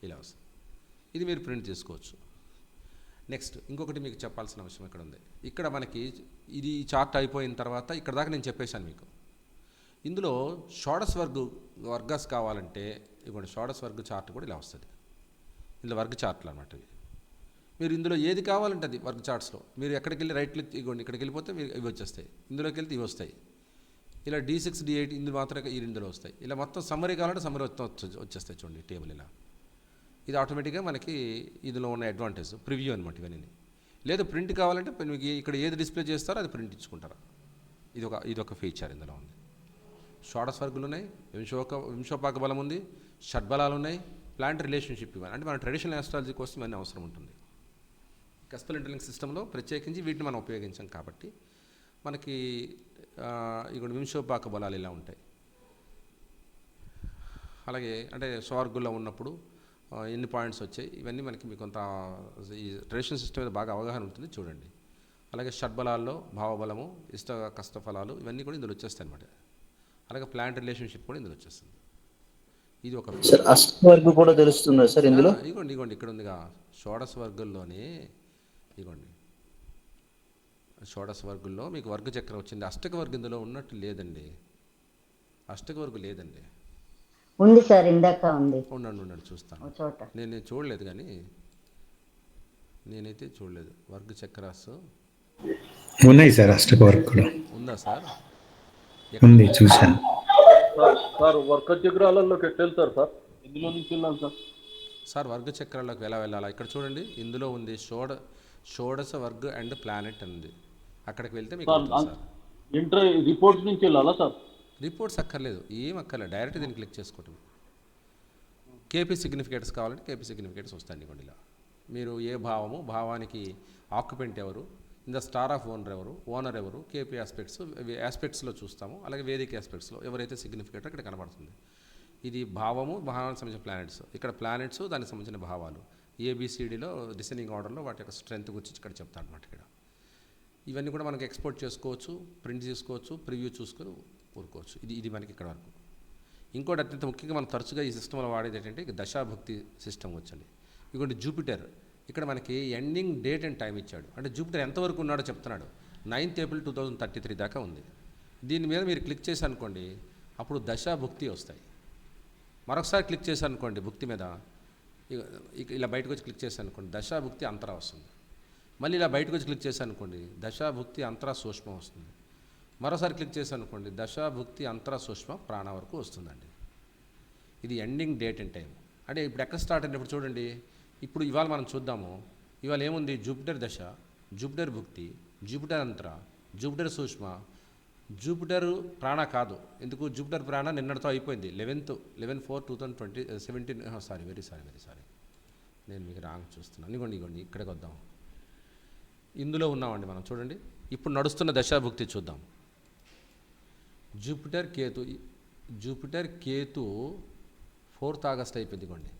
ఇలా వస్తుంది. ఇది మీరు ప్రింట్ చేసుకోవచ్చు. నెక్స్ట్ ఇంకొకటి మీకు చెప్పాల్సిన విషయం ఇక్కడ ఉంది. ఇక్కడ మనకి ఇది చార్ట్ అయిపోయిన తర్వాత ఇక్కడ దాకా నేను చెప్పేశాను మీకు. ఇందులో షోడశ వర్గాస్ కావాలంటే ఇదిగోండి షోడశ వర్గ చార్ట్ కూడా ఇలా వస్తుంది. ఇందులో వర్గ చార్ట్లు అనమాట ఇవి. మీరు ఇందులో ఏది కావాలంటే అది వర్గ చార్ట్స్లో మీరు ఎక్కడికి వెళ్ళి రైట్ క్లిక్ ఇవ్వండి, ఇక్కడికి వెళ్ళిపోతే మీరు ఇవి వచ్చేస్తాయి. ఇందులోకి వెళ్తే ఇవి వస్తాయి. ఇలా D6, D8 ఇందులో మాత్రమే ఈ ఇందులో వస్తాయి. ఇలా మొత్తం సమ్మరీ కావాలంటే సమ్మరీ వచ్చేస్తాయి. చూడండి టేబుల్ ఇలా. ఇది ఆటోమేటిక్గా మనకి ఇందులో ఉన్న అడ్వాంటేజ్ ప్రివ్యూ అనమాట ఇవన్నీ. లేదు ప్రింట్ కావాలంటే మీకు ఇక్కడ ఏది డిస్ప్లే చేస్తారో అది ప్రింట్ ఇచ్చుకుంటారా. ఇదొక ఫీచర్ ఇందులో ఉంది. షోడశ వర్గులు ఉన్నాయి, వింశోపాక బలం ఉంది, షడ్బలాలు ఉన్నాయి, ప్లాంట్ రిలేషన్షిప్ ఇవన్నీ. అంటే మన ట్రెడిషనల్ ఆస్ట్రాలజీ కోసం ఇవన్నీ అవసరం ఉంటుంది. కస్పల్ ఇంటర్లింక్ సిస్టంలో ప్రత్యేకించి వీటిని మనం ఉపయోగించాం కాబట్టి మనకి ఇక్కడ వింశోపాక బలాలు ఇలా ఉంటాయి. అలాగే అంటే స్వర్గుల్లో ఉన్నప్పుడు ఎన్ని పాయింట్స్ వచ్చాయి, ఇవన్నీ మనకి మీకు కొంత ఈ ట్రెడిషనల్ సిస్టమ్ మీద బాగా అవగాహన ఉంటుంది చూడండి. అలాగే షడ్బలాల్లో భావబలము, ఇష్ట కష్ట ఫలాలు ఇవన్నీ కూడా ఇందులో వచ్చేస్తాయి అన్నమాట. అలాగే ప్లాంట్ రిలేషన్షిప్ కూడా ఇందులో వచ్చేస్తుంది. ఇది ఒక సార్ అష్టవర్గం కూడా తెలుస్తుందా సార్ ఇందులో? ఇగోండి ఇక్కడ ఉందిగా షోడశ వర్గుల్లోనే. ఇగోండి షోడశ వర్గుల్లో మీకు వర్గ చక్రం వచ్చింది. అష్టక వర్గం ఇందులో ఉన్నట్టు లేదండి, అష్టక వర్గు లేదండి. ఉంది సార్, ఇందాక ఉంది. ఉండండి చూస్తాను. చోట నేను చూడలేదు, కానీ నేనైతే చూడలేదు. వర్గ చక్రాస్ ఉన్నాయి సార్, అష్టక వర్క్ కూడా ఉందా సార్? ఉంది, చూశాను సార్ వర్గ చక్రాలలోకి ఎట్లా వెళ్తారు సార్? ఇందులో నుంచి వెళ్ళాలి సార్. సార్ వర్గ చక్రాల్లోకి ఎలా వెళ్ళాలా? ఇక్కడ చూడండి, ఇందులో ఉంది షోడశ వర్గ అండ్ ప్లానెట్ ఉంది. అక్కడికి వెళ్తే మీకు సార్ ఎంట్రీ రిపోర్ట్స్ నుంచి వెళ్ళాలా సార్? రిపోర్ట్స్ అక్కర్లేదు, ఏం అక్కర్లేదు, డైరెక్ట్ దీన్ని క్లిక్ చేసుకోవటం. కేపీ సిగ్నిఫికేటర్స్ కావాలంటే కేపీ సిగ్నిఫికేటర్స్ వస్తాయండి. ఇవ్వండి ఇలా మీరు ఏ భావము, భావానికి ఆక్యుపెంట్ ఎవరు, ఇంద స్టార్ ఆఫ్ ఓనర్ ఎవరు, కేపీ ఆస్పెక్ట్స్లో చూస్తాము. అలాగే వేదిక ఆస్పెక్ట్స్లో ఎవరైతే సిగ్నిఫికేటర్ ఇక్కడ కనబడుతుంది. ఇది భావము, భావానికి సంబంధించిన ప్లానెట్స్. ఇక్కడ ప్లానెట్స్ దానికి సంబంధించిన భావాలు ఏబిసిడిలో డిసెండింగ్ ఆర్డర్లో వాటి యొక్క స్ట్రెంత్ గురించి ఇక్కడ చెప్తాను అనమాట. ఇక్కడ ఇవన్నీ కూడా మనకి ఎక్స్పోర్ట్ చేసుకోవచ్చు, ప్రింట్ చేసుకోవచ్చు, ప్రివ్యూ చూసుకొని ఊరుకోవచ్చు. ఇది మనకి ఇక్కడ వరకు. ఇంకోటి అత్యంత ముఖ్యంగా మనం తరచుగా ఈ సిస్టంలో వాడేది ఏంటంటే దశాభుక్తి సిస్టమ్ వచ్చండి. ఇంకోటి జూపిటర్. ఇక్కడ మనకి ఎండింగ్ డేట్ అండ్ టైం ఇచ్చాడు. అంటే జూపిటర్ ఎంతవరకు ఉన్నాడో చెప్తున్నాడు. 9th April 2033 దాకా ఉంది. దీని మీద మీరు క్లిక్ చేసి అనుకోండి, అప్పుడు దశాభుక్తి వస్తాయి. మరొకసారి క్లిక్ చేసి అనుకోండి భుక్తి మీద, ఇలా బయటకు వచ్చి క్లిక్ చేసి అనుకోండి దశాభుక్తి అంతరా వస్తుంది. మళ్ళీ ఇలా బయటకు వచ్చి క్లిక్ చేసి అనుకోండి దశాభుక్తి అంతరా సూక్ష్మం వస్తుంది. మరోసారి క్లిక్ చేసి అనుకోండి దశాభుక్తి అంతరా సూక్ష్మ ప్రాణ వరకు వస్తుందండి. ఇది ఎండింగ్ డేట్ అండ్ టైం. అంటే ఇప్పుడు ఎక్కడ స్టార్ట్ అయినప్పుడు చూడండి, ఇప్పుడు ఇవాళ మనం చూద్దాము. ఇవాళ ఏముంది? జూపిటర్ దశ, జూపిటర్ భుక్తి, జూపిటర్ అంతర, జూపిటర్ సూక్ష్మ, జూపిటర్ ప్రాణ కాదు. ఎందుకు? జూపిటర్ ప్రాణ నిన్నటితో అయిపోయింది. 11/4/2017. వెరీ సారీ నేను మీకు రాంగ్ చూస్తున్నాను. ఇగోండి ఇక్కడికి వద్దాం. ఇందులో ఉన్నామండి మనం. చూడండి ఇప్పుడు నడుస్తున్న దశాభుక్తి చూద్దాం. జూపిటర్ కేతు 4th August అయిపోయింది. ఇగోండి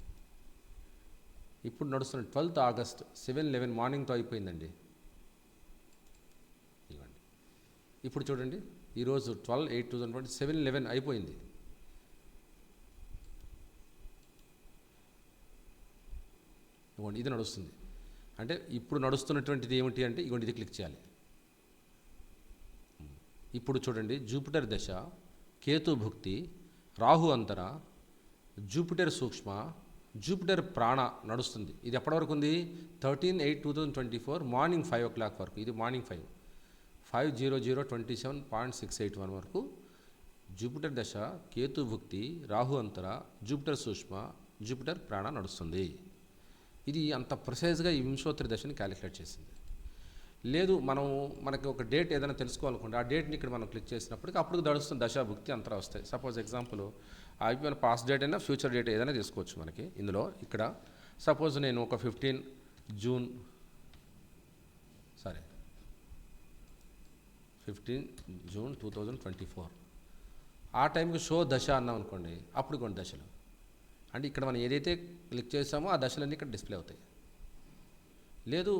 ఇప్పుడు నడుస్తున్న 12th August 7:11 మార్నింగ్తో అయిపోయిందండి. ఇవ్వండి ఇప్పుడు చూడండి, ఈరోజు 12/8/2020 7:11 అయిపోయింది. ఇవ్వండి ఇది నడుస్తుంది. అంటే ఇప్పుడు నడుస్తున్నటువంటిది ఏమిటి అంటే ఇగోండి ఇది క్లిక్ చేయాలి. ఇప్పుడు చూడండి జూపిటర్ దశ, కేతు భుక్తి, రాహు అంతర, జూపిటర్ సూక్ష్మ, జూపిటర్ ప్రాణ నడుస్తుంది. ఇది ఎప్పటి వరకు ఉంది? 13/8/2024 మార్నింగ్ 5 o'clock వరకు. ఇది మార్నింగ్ 5:00:27.681 వరకు జూపిటర్ దశ, కేతు భుక్తి, రాహు అంతర, జూపిటర్ సూక్ష్మ, జూపిటర్ ప్రాణ నడుస్తుంది. ఇది అంత ప్రిసైజ్గా ఈ వింశోత్తరి దశని క్యాలిక్యులేట్ చేసింది. లేదు మనకి ఒక డేట్ ఏదైనా తెలుసుకోవాలనుకుంటే ఆ డేట్ని ఇక్కడ మనం క్లిక్ చేసినప్పటికీ అప్పుడు నడుస్తున్న దశాభుక్తి అంతరా వస్తాయి. సపోజ్ ఎగ్జాంపుల్ అయిపోయిన పాస్ట్ డేట్ అయినా ఫ్యూచర్ డేట్ ఏదైనా తీసుకోవచ్చు మనకి ఇందులో. ఇక్కడ సపోజ్ నేను ఒక 15 June 2024 ఆ టైంకి షో దశ అన్నాం అనుకోండి, అప్పుడు కొన్ని దశలు అంటే ఇక్కడ మనం ఏదైతే క్లిక్ చేసామో ఆ దశలన్నీ ఇక్కడ డిస్ప్లే అవుతాయి. లేదు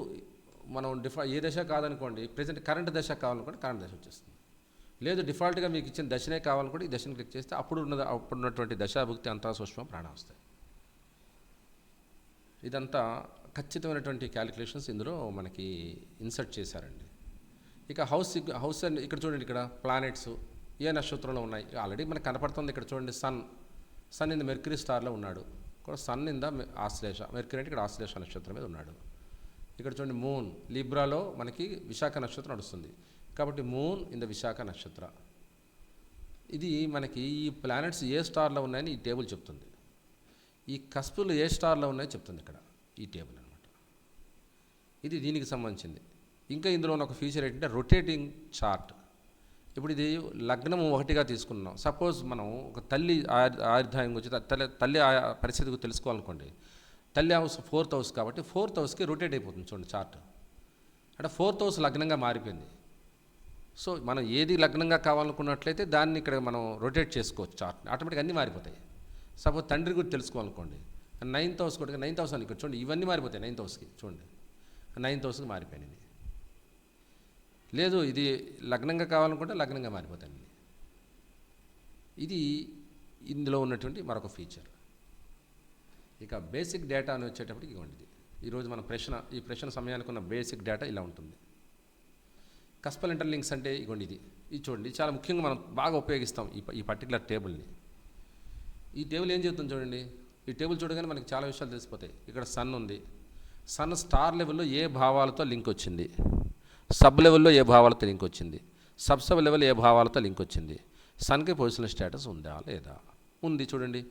మనం ఏ దశ కాదనుకోండి, ప్రజెంట్ కరెంట్ దశ కావాలనుకోండి కరెంట్ దశ వచ్చేస్తుంది. లేదు డిఫాల్ట్గా మీకు ఇచ్చిన దశనే కావాలనుకోండి ఈ దశను క్లిక్ చేస్తే అప్పుడున్నటువంటి దశాభుక్తి అంతరా సూక్ష్మ ప్రాణ వస్తాయి. ఇదంతా ఖచ్చితమైనటువంటి క్యాలిక్యులేషన్స్ ఇందులో మనకి ఇన్సర్ట్ చేశారండి. ఇక హౌస్ అండ్ ఇక్కడ చూడండి, ఇక్కడ ప్లానెట్స్ ఏ నక్షత్రంలో ఉన్నాయి ఆల్రెడీ మనకు కనపడుతుంది. ఇక్కడ చూడండి సన్ ఇన్ ద మెర్క్యూరీ స్టార్లో ఉన్నాడు. కూడా sun in the Ashlesha, Mercury అంటే ఇక్కడ ఆశ్లేష నక్షత్రం మీద ఉన్నాడు. ఇక్కడ చూడండి మూన్ లిబ్రాలో మనకి విశాఖ నక్షత్రం నడుస్తుంది కాబట్టి మూన్ ఇన్ ద విశాఖ నక్షత్ర. ఇది మనకి ఈ ప్లానెట్స్ ఏ స్టార్లో ఉన్నాయని ఈ టేబుల్ చెప్తుంది. ఈ కస్పులు ఏ స్టార్లో ఉన్నాయో చెప్తుంది ఇక్కడ ఈ టేబుల్ అనమాట. ఇది దీనికి సంబంధించింది. ఇంకా ఇందులో ఉన్న ఒక ఫీచర్ ఏంటంటే రొటేటింగ్ చార్ట్. ఇప్పుడు ఇది లగ్నం 1గా తీసుకున్నాం. సపోజ్ మనం ఒక తల్లి ఆయుర్దాయం గురించి తల్లి పరిస్థితి తెలుసుకోవాలనుకోండి. తల్లి హౌస్ 4th హౌస్ కాబట్టి 4th హౌస్కి రొటేట్ అయిపోతుంది చూడండి చార్ట్. అంటే 4th హౌస్ లగ్నంగా మారిపోయింది. సో మనం ఏది లగ్నంగా కావాలనుకున్నట్లయితే దాన్ని ఇక్కడ మనం రొటేట్ చేసుకోవచ్చు చార్ట్ని, ఆటోమేటిక్గా అన్నీ మారిపోతాయి. సపోజ్ తండ్రి గురించి తెలుసుకోవాలనుకోండి, 9th హౌస్ కూడా 9th హౌస్ అని ఇక్కడ చూడండి, ఇవన్నీ మారిపోతాయి 9th హౌస్కి. చూడండి 9th హౌస్కి మారిపోయినాయి. లేదు ఇది లగ్నంగా కావాలనుకుంటే లగ్నంగా మారిపోతాయండి. ఇది ఇందులో ఉన్నటువంటి మరొక ఫీచర్. ఇక బేసిక్ డేటా అని వచ్చేటప్పటికి ఇవ్వండి. ఈరోజు మన ఈ ప్రశ్న సమయానికి ఉన్న బేసిక్ డేటా ఇలా ఉంటుంది. కస్పల్ ఇంటర్లింక్స్ అంటే ఇవ్వండి ఇది చూడండి, చాలా ముఖ్యంగా మనం బాగా ఉపయోగిస్తాం ఈ పర్టికులర్ టేబుల్ని. ఈ టేబుల్ ఏం చెప్తుంది చూడండి. ఈ టేబుల్ చూడగానే మనకి చాలా విషయాలు తెలిసిపోతాయి. ఇక్కడ సన్ ఉంది. సన్ స్టార్ లెవెల్లో ఏ భావాలతో లింక్ వచ్చింది, సబ్ లెవెల్లో ఏ భావాలతో లింక్ వచ్చింది, సబ్ లెవెల్ ఏ భావాలతో లింక్ వచ్చింది, సన్కి పొజిషనల్ స్టేటస్ ఉందా లేదా, ఉంది చూడండి.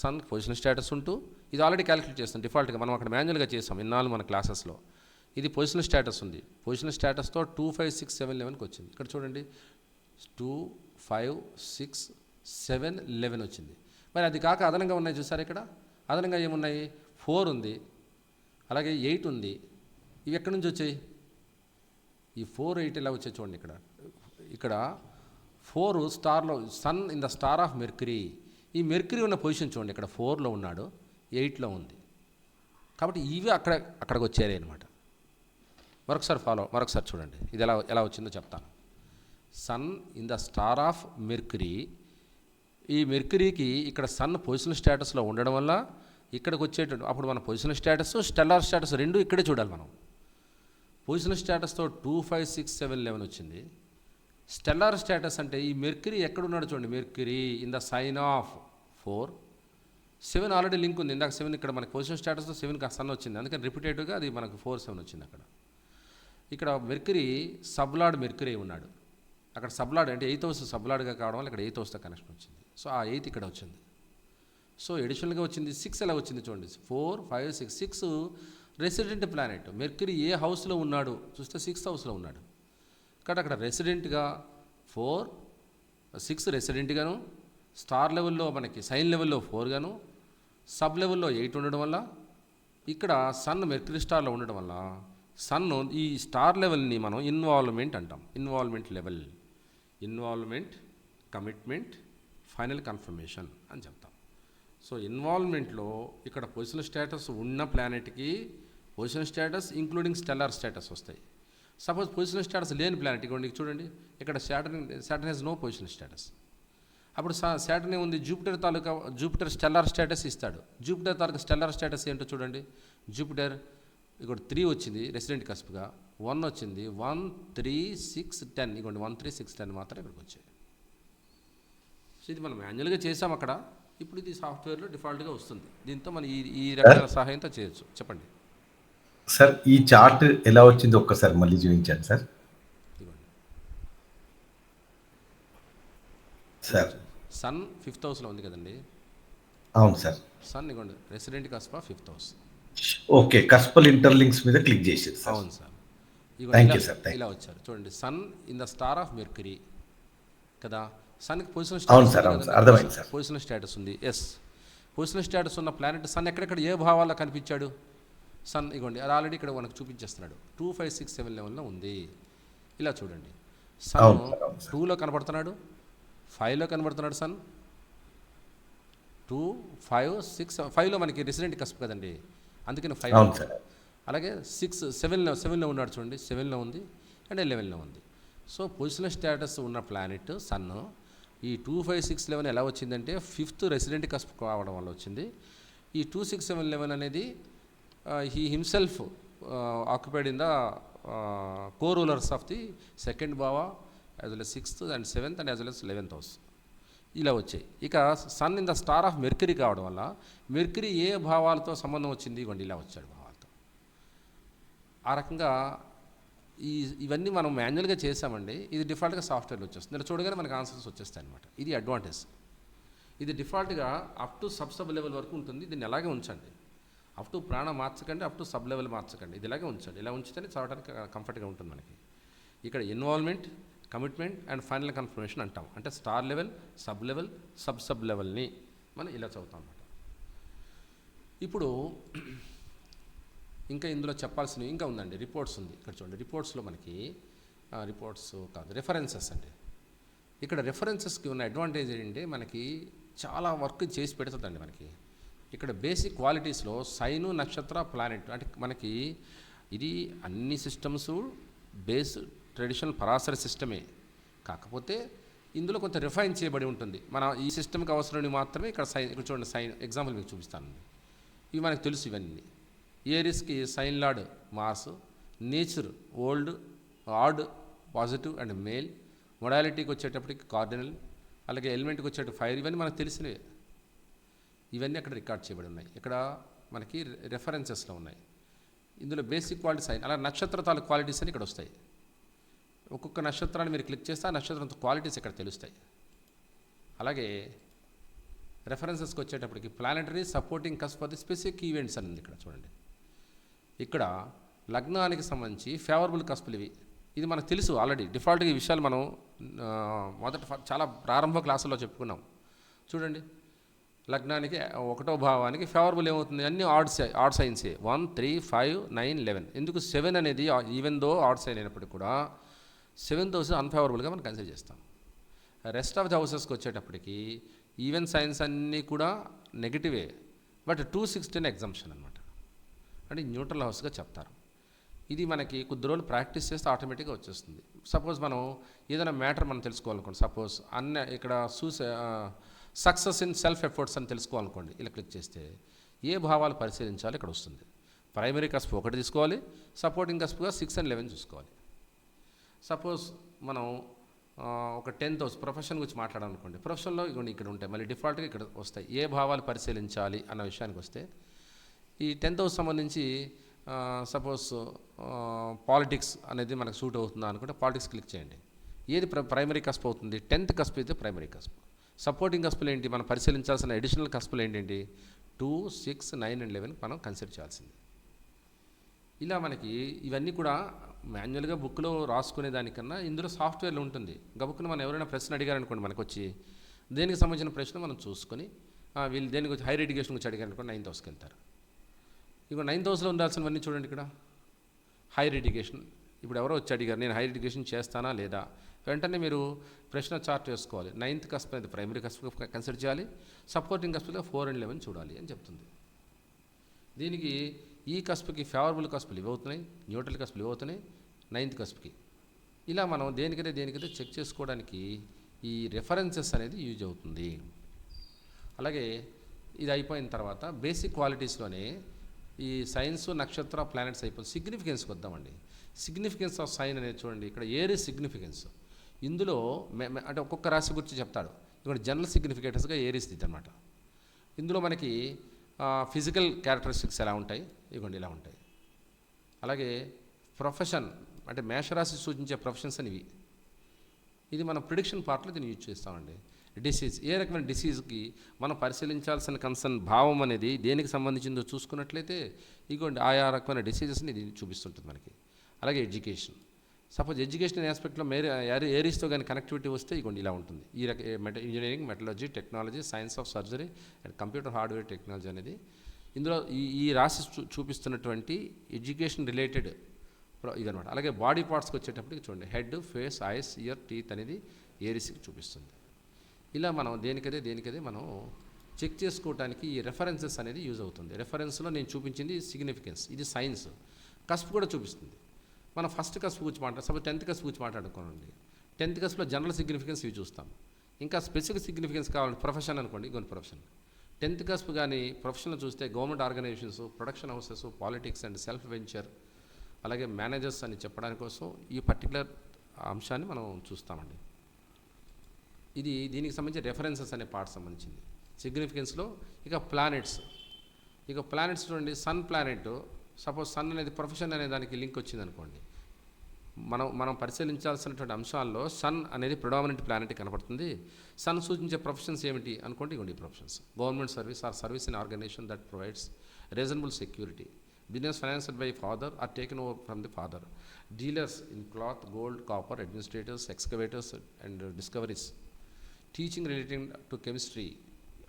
సన్కి పొజిషనల్ స్టేటస్ ఉంటూ ఇది ఆల్రెడీ క్యాలిక్యులేట్ చేస్తాం డిఫాల్ట్గా, మనం అక్కడ మాన్యువల్గా చేస్తాం ఇన్నాళ్ళు మన క్లాసెస్లో. ఇది పొజిషనల్ స్టేటస్ ఉంది. పొజిషనల్ స్టేటస్తో 2, 5, 6, 7, 11కి వచ్చింది. ఇక్కడ చూడండి 2, 5, 6, 7, 11 వచ్చింది. మరి అది కాక అదనంగా ఉన్నాయి చూసారు. ఇక్కడ అదనంగా ఏమున్నాయి, 4 ఉంది, అలాగే 8 ఉంది. ఇవి ఎక్కడి నుంచి వచ్చాయి, ఈ 4, 8 ఇలా వచ్చాయి చూడండి. ఇక్కడ 4 స్టార్లో, sun in the star of Mercury. ఈ మెర్క్యూరీ ఉన్న పొజిషన్ చూడండి, ఇక్కడ 4లో ఉన్నాడు, 8లో ఉంది. కాబట్టి ఇవి అక్కడికి వచ్చాయి అనమాట. మరొకసారి చూడండి ఇది ఎలా వచ్చిందో చెప్తాను. Sun in the star of Mercury. ఈ మెర్క్యూరీకి ఇక్కడ సన్ పొజిషనల్ స్టేటస్లో ఉండడం వల్ల ఇక్కడికి వచ్చేటట్టు, అప్పుడు మన పొజిషనల్ స్టేటస్ స్టెల్లార్ స్టేటస్ రెండు ఇక్కడే చూడాలి మనం. పొజిషనల్ స్టేటస్తో 2, 5, 6, 7, 11 వచ్చింది. స్టెల్లార్ స్టేటస్ అంటే ఈ మెర్క్యూరీ ఎక్కడున్నాడు చూడండి, Mercury in the sign of 4. 7 already link ఉంది. ఇందాక 7 ఇక్కడ మనకి పొజిషనల్ స్టేటస్తో 7కి సన్ వచ్చింది, అందుకని రిపీటేటివ్గా అది మనకు 4, 7 వచ్చింది. ఇక్కడ మెర్క్యూరీ సబ్లార్డ్ మెర్క్యూరీ ఉన్నాడు. అక్కడ సబ్లార్డ్ అంటే 8th హౌస్ సబ్లార్డ్గా కావడం వల్ల ఇక్కడ 8th హౌస్తో కనెక్షన్ వచ్చింది. సో ఆ 8 ఇక్కడ వచ్చింది. సో ఎడిషనల్గా వచ్చింది 6 ఎలా వచ్చింది చూడండి, 4, 5, 6. 6 రెసిడెంట్ ప్లానెట్. మెర్క్యూరీ ఏ హౌస్లో ఉన్నాడు చూస్తే 6th హౌస్లో ఉన్నాడు. కాబట్టి అక్కడ రెసిడెంట్గా 4, 6 రెసిడెంట్గాను, స్టార్ లెవెల్లో మనకి సైన్ లెవెల్లో 4 గాను, సబ్ లెవెల్లో 8 ఉండడం వల్ల, ఇక్కడ సన్ మెర్క్యూరీ స్టార్లో ఉండడం వల్ల సన్ ఈ స్టార్ లెవెల్ని మనం ఇన్వాల్వ్మెంట్ అంటాం. Involvement level, involvement, commitment, final confirmation అని చెప్తాం. సో ఇన్వాల్వ్మెంట్లో ఇక్కడ పొజిషనల్ స్టేటస్ ఉన్న ప్లానెట్కి positional status including stellar status వస్తాయి. సపోజ్ పొజిషనల్ స్టేటస్ లేని ప్లానెట్ ఇవ్వండి చూడండి, ఇక్కడ Saturn has no positional status. అప్పుడు సాటర్న్ ఏముంది, జూపిటర్ స్టెల్లార్ స్టేటస్ ఇస్తాడు. జూపిటర్ తాలూకా స్టెల్లార్ స్టేటస్ ఏంటో చూడండి. జూపిటర్ ఇక్కడ 3 వచ్చింది రెసిడెంట్ కస్ప్గా, 1 వచ్చింది, 1, 3, 6, 10. ఇవ్వండి 1, 3, 6, 10 మాత్రం ఇక్కడికి వచ్చాయి. సో ఇది మనం మాన్యువల్గా చేసాం అక్కడ. ఇప్పుడు ఇది సాఫ్ట్వేర్లో డిఫాల్ట్గా వస్తుంది. దీంతో మనం ఈ రకాల సహాయంతో చేయొచ్చు. చెప్పండి సార్, ఈ చార్ట్ ఎలా వచ్చింది ఒక్కసారి మళ్ళీ చూపించండి సార్. ఇవ్వండి సార్, సన్ 5th హౌస్లో ఉంది కదండి. అవును సార్. సన్ ఇవ్వండి రెసిడెంట్ కస్పా 5th house. Okay, cuspal interlinks మీద క్లిక్ చేసేది సార్. అవును సార్. Thank you sir. ఇలా వచ్చారు చూడండి, sun in the star of Mercury కదా. సన్కి పొజిషనల్ అవును స్టేటస్ సార్, అవును సార్, అర్థమైంది సార్. పొజిషనల్ స్టేటస్ ఉంది. ఎస్, పొజిషనల్ స్టేటస్ ఉన్న ప్లానెట్ సన్ ఎక్కడెక్కడ ఏ భావాల్లో కనిపించాడు. సన్ ఇవ్వండి అది ఆల్రెడీ ఇక్కడ మనకు చూపించేస్తున్నాడు. 2, 5, 6, 7, 11లో ఉంది. ఇలా చూడండి, సన్ 2లో కనబడుతున్నాడు, 5లో కనబడుతున్నాడు. సన్ 2, 5, 6, 5లో మనకి రెసిడెంట్ కస్ప్ కదండి, అందుకని 5. అలాగే 6, 7లో ఉన్నాడు చూడండి, 7లో ఉంది అండ్ 11లో ఉంది. సో పొజిషనల్ స్టేటస్ ఉన్న ప్లానెట్ సన్ ఈ 2, 5, 6, 11 ఎలా వచ్చిందంటే 5th రెసిడెంట్ కస్ప్ కావడం వల్ల వచ్చింది. ఈ 2, 6, 7, 11 అనేది he himself occupied in the co-rulers of the 2nd భావ as well as 6th and 7th and as well as 11th house ఇలా వచ్చాయి. ఇక sun in the star of Mercury కావడం వల్ల మెర్క్యూరీ ఏ భావాలతో సంబంధం వచ్చింది, ఇవ్వండి ఇలా వచ్చాడు భావాలతో. ఆ రకంగా ఇవన్నీ మనం మాన్యువల్గా చేసామండి. ఇది డిఫాల్ట్గా సాఫ్ట్వేర్లో వచ్చేస్తుంది. ఇలా చూడగానే మనకు ఆన్సర్స్ వచ్చేస్తాయి అనమాట. ఇది అడ్వాంటేజ్. ఇది డిఫాల్ట్గా అప్ టు సబ్ లెవెల్ వరకు ఉంటుంది. దీన్ని అలాగే ఉంచండి. అప్ టు ప్రాణం మార్చకండి, అప్ టు సబ్ లెవెల్ మార్చకండి, ఇది ఇలాగే ఉంచండి. ఇలా ఉంచితేనే చదవడానికి కంఫర్ట్గా ఉంటుంది మనకి. ఇక్కడ involvement, commitment and final confirmation అంటాం. అంటే star level, sub level, sub లెవెల్ని మనం ఇలా చదువుతాం అన్నమాట. ఇప్పుడు ఇంకా ఇందులో చెప్పాల్సినవి ఇంకా ఉందండి. రిపోర్ట్స్ ఉంది ఇక్కడ చూడండి. రిపోర్ట్స్లో మనకి రిపోర్ట్స్ కాదు, రెఫరెన్సెస్ అండి. ఇక్కడ రెఫరెన్సెస్కి ఉన్న అడ్వాంటేజ్ ఏంటంటే మనకి చాలా వర్క్ చేసి పెడుతుందండి మనకి. ఇక్కడ బేసిక్ క్వాలిటీస్లో సైను, నక్షత్ర, ప్లానెట్ అంటే మనకి ఇది అన్ని సిస్టమ్స్ బేస్ ట్రెడిషనల్ పరాశర సిస్టమే, కాకపోతే ఇందులో కొంత రిఫైన్ చేయబడి ఉంటుంది. మన ఈ సిస్టమ్కి అవసరమైనవి మాత్రమే ఇక్కడ ఇక్కడ చూడండి సైన్ ఎగ్జాంపుల్ మీకు చూపిస్తాను. ఇవి మనకు తెలుసు ఇవన్నీ. ఏరిస్కి sign lord Mars, nature old, odd, positive and male, మొడాలిటీకి వచ్చేటప్పటికి కార్డినల్, అలాగే ఎలిమెంట్కి వచ్చేటప్పుడు ఫైర్, ఇవన్నీ మనకు తెలిసినవే. ఇవన్నీ అక్కడ రికార్డ్ చేయబడి ఉన్నాయి. ఇక్కడ మనకి రెఫరెన్సెస్లో ఉన్నాయి. ఇందులో బేసిక్ క్వాలిటీ సైన్, అలా నక్షత్ర తాలూకు క్వాలిటీస్ అని ఇక్కడ వస్తాయి. ఒక్కొక్క నక్షత్రాన్ని మీరు క్లిక్ చేస్తే ఆ నక్షత్రం క్వాలిటీస్ ఇక్కడ తెలుస్తాయి. అలాగే రెఫరెన్సెస్కి వచ్చేటప్పటికి planetary supporting cusp for the specific events అని ఉంది ఇక్కడ చూడండి. ఇక్కడ లగ్నానికి సంబంధించి ఫేవరబుల్ కస్పులు ఇవి. ఇది మనకు తెలుసు ఆల్రెడీ, డిఫాల్ట్గా ఈ విషయాలు మనం చాలా ప్రారంభ క్లాసుల్లో చెప్పుకున్నాం. చూడండి, లగ్నానికి 1వ భావానికి ఫేవరబుల్ ఏమవుతుంది, అన్నీ ఆడ్ సైన్సే. 1, 3, 5, 9, 11. ఎందుకు 7 అనేది ఈవెన్ దో ఆడ్ సైన్ అయినప్పటికీ కూడా 7th హౌస్ అన్ఫేవరబుల్గా మనం కన్సిడర్ చేస్తాం. రెస్ట్ ఆఫ్ ది హౌసెస్కి వచ్చేటప్పటికి ఈవెన్ సైన్స్ అన్నీ కూడా నెగిటివే, బట్ 216 ఎగ్జంప్షన్ అనమాట, అంటే న్యూట్రల్ హౌస్గా చెప్తారు. ఇది మనకి కొద్ది రోజులు ప్రాక్టీస్ చేస్తే ఆటోమేటిక్గా వచ్చేస్తుంది. సపోజ్ మనం ఏదైనా మ్యాటర్ మనం తెలుసుకోవాలనుకోండి, సపోజ్ ఇక్కడ సక్సెస్ ఇన్ సెల్ఫ్ ఎఫర్ట్స్ అని తెలుసుకోవాలనుకోండి, ఇలా క్లిక్ చేస్తే ఏ భావాలు పరిశీలించాలి ఇక్కడ వస్తుంది. ప్రైమరీ కస్ప్ 1 తీసుకోవాలి, సపోర్టింగ్ కస్ప్గా 6 and 11 చూసుకోవాలి. సపోజ్ మనం ఒక 10th హౌస్ ప్రొఫెషన్ గురించి మాట్లాడాలనుకోండి, ప్రొఫెషన్లో ఇక్కడ ఉంటాయి, మళ్ళీ డిఫాల్ట్గా ఇక్కడ వస్తాయి ఏ భావాలు పరిశీలించాలి అన్న విషయానికి వస్తే ఈ 10th హౌస్ సంబంధించి సపోజ్ పాలిటిక్స్ అనేది మనకు సూట్ అవుతుందా అనుకుంటే పాలిటిక్స్ క్లిక్ చేయండి. ఏది ప్రైమరీ కస్ప్ అవుతుంది, 10th కస్ప్ అయితే ప్రైమరీ కస్ప్. సపోర్టింగ్ కస్పులు ఏంటి, మనం పరిశీలించాల్సిన అడిషనల్ కస్పులు ఏంటంటే 2, 6, 9 and 11 మనం కన్సిడర్ చేయాల్సింది. ఇలా మనకి ఇవన్నీ కూడా మాన్యువల్గా బుక్లో రాసుకునే దానికన్నా ఇందులో సాఫ్ట్వేర్లో ఉంటుంది. గబుక్కున మనం ఎవరైనా ప్రశ్న అడిగారనుకోండి, మనకు వచ్చి దేనికి సంబంధించిన ప్రశ్న మనం చూసుకొని వీళ్ళు దేనికి వచ్చి హైయర్ ఎడ్యుకేషన్ గురించి అడిగారనుకోండి 9th హౌస్కి వెళ్తారు. ఇక 9th హౌస్లో ఉండాల్సినవన్నీ చూడండి. ఇక్కడ హైయర్ ఎడ్యుకేషన్, ఇప్పుడు ఎవరో వచ్చి అడిగారు నేను హైయర్ ఎడ్యుకేషన్ చేస్తానా లేదా, వెంటనే మీరు ప్రశ్న చార్ట్ వేసుకోవాలి. 9th కస్ప్ అనేది ప్రైమరీ కస్ప్ కన్సిడర్ చేయాలి, సపోర్టింగ్ కస్ప్గా 4 and 11 చూడాలి అని చెప్తుంది. దీనికి ఈ కస్ప్కి ఫేవరబుల్ కస్పులు ఇవి అవుతున్నాయి, న్యూట్రల్ కస్పులు ఇవి అవుతున్నాయి 9th కస్ప్కి. ఇలా మనం దేనికైతే చెక్ చేసుకోవడానికి ఈ రెఫరెన్సెస్ అనేది యూజ్ అవుతుంది. అలాగే ఇది అయిపోయిన తర్వాత బేసిక్ క్వాలిటీస్లోనే ఈ సైన్స్, నక్షత్ర, ప్లానెట్స్ అయిపోయింది. సిగ్నిఫికెన్స్కి వద్దామండి. సిగ్నిఫికెన్స్ ఆఫ్ సైన్ అనేది చూడండి. ఇక్కడ ఏరిస్ సిగ్నిఫికెన్స్, ఇందులో అంటే ఒక్కొక్క రాశి గురించి చెప్తాడు. ఇక్కడ జనరల్ సిగ్నిఫికేటర్స్గా ఏరిస్ ఇది అనమాట. ఇందులో మనకి ఫిజికల్ క్యారెక్టరిస్టిక్స్ ఎలా ఉంటాయి, ఇవ్వండి ఇలా ఉంటాయి. అలాగే ప్రొఫెషన్ అంటే మేషరాశి సూచించే ప్రొఫెషన్స్ అనేవి. ఇది మనం ప్రిడిక్షన్ పార్ట్లో దీన్ని యూజ్ చేస్తామండి. డిసీజ్, ఏ రకమైన డిసీజ్కి మనం పరిశీలించాల్సిన కన్సర్న్ భావం అనేది దేనికి సంబంధించిందో చూసుకున్నట్లయితే ఇగోండి ఆయా రకమైన డిసీజెస్ని ఇది చూపిస్తుంటుంది మనకి. అలాగే ఎడ్యుకేషన్, సపోజ్ ఎడ్యుకేషన్ ఆస్పెక్ట్లో ఏరీస్తో కానీ కనెక్టివిటీ వస్తే ఇగోండి ఇలా ఉంటుంది. ఈ engineering, metallurgy, technology, science of surgery and computer hardware technology అనేది ఇందులో ఈ రాశి చూపిస్తున్నటువంటి ఎడ్యుకేషన్ రిలేటెడ్ ఇదనమాట. అలాగే బాడీ పార్ట్స్కి వచ్చేటప్పటికి చూడండి head, face, ice, year, teeth అనేది ఏరీస్కి చూపిస్తుంది. ఇలా మనం దేనికదే మనం చెక్ చేసుకోవడానికి ఈ రెఫరెన్సెస్ అనేది యూజ్ అవుతుంది. రెఫరెన్స్లో నేను చూపించింది సిగ్నిఫికెన్స్, ఇది సైన్స్. కస్ప్ కూడా చూపిస్తుంది. మనం ఫస్ట్ కస్ప్ గురించి సపోజ్ 10th కస్ప్ గురించి మాట్లాడుకోండి. 10th కస్ప్లో జనరల్ సిగ్నిఫికెన్స్ ఇవి చూస్తాం. ఇంకా స్పెసిఫిక్ సిగ్నిఫికెన్స్ కావాలంటే ప్రొఫెషన్ అనుకోండి, ఇంకొన్ని ప్రొఫెషన్ 10th కస్ప్ కానీ ప్రొఫెషన్లో చూస్తే government organisations, production houses, politics and self venture, అలాగే మేనేజర్స్ అని చెప్పడానికి కోసం ఈ పర్టికులర్ అంశాన్ని మనం చూస్తామండి. ఇది దీనికి సంబంధించి రెఫరెన్సెస్ అనే పార్ట్ సంబంధించింది సిగ్నిఫికెన్స్లో. ఇక ప్లానెట్స్ చూడండి. సన్ ప్లానెట్, సపోజ్ సన్ అనేది ప్రొఫెషన్ అనే దానికి లింక్ వచ్చింది అనుకోండి, మనం పరిశీలించాల్సినటువంటి అంశాల్లో సన్ అనేది ప్రిడామినెంట్ ప్లానెట్ కనపడుతుంది. సన్ సూచించే ప్రొఫెషన్స్ ఏమిటి అనుకోండి, ఇవ్వండి professions: government service or service in organization that provides reasonable security, business financed by father or taken over from the father, dealers in cloth, gold, copper, administrators, excavators and discoveries, teaching relating to chemistry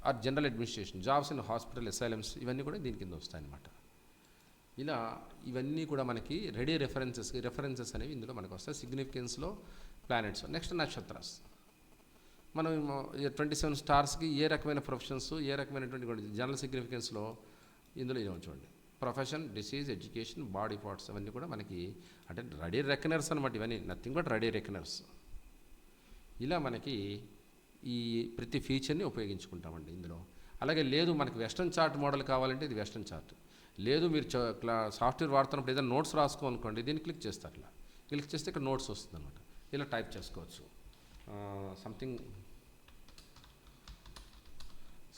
or general administration, jobs in hospital, asylums, ఇవన్నీ కూడా దీని కింద వస్తాయన్నమాట. ఇలా ఇవన్నీ కూడా మనకి రెడీ రెఫరెన్సెస్ అనేవి ఇందులో మనకు వస్తాయి సిగ్నిఫికెన్స్లో ప్లానెట్స్. నెక్స్ట్ నక్షత్రాస్. మనం 27 స్టార్స్కి ఏ రకమైన ప్రొఫెషన్స్, ఏ రకమైనటువంటి జనరల్ సిగ్నిఫికెన్స్లో ఇందులో ఇవి చూడండి: profession, disease, education, body parts, అవన్నీ కూడా మనకి అంటే రెడీ రెకనర్స్ అనమాట. ఇవన్నీ నథింగ్ బట్ రెడీ రెకనర్స్. ఇలా మనకి ఈ ప్రతి ఫీచర్ని ఉపయోగించుకుంటామండి ఇందులో. అలాగే లేదు మనకి వెస్ట్రన్ చార్ట్ మోడల్ కావాలంటే ఇది వెస్ట్రన్ చార్ట్. లేదు మీరు సాఫ్ట్వేర్ వాడుతున్నప్పుడు ఏదైనా నోట్స్ రాసుకోవాలనుకోండి, దీన్ని క్లిక్ చేస్తారు. ఇలా క్లిక్ చేస్తే ఇక్కడ నోట్స్ వస్తుంది అనమాట. ఇలా టైప్ చేసుకోవచ్చు.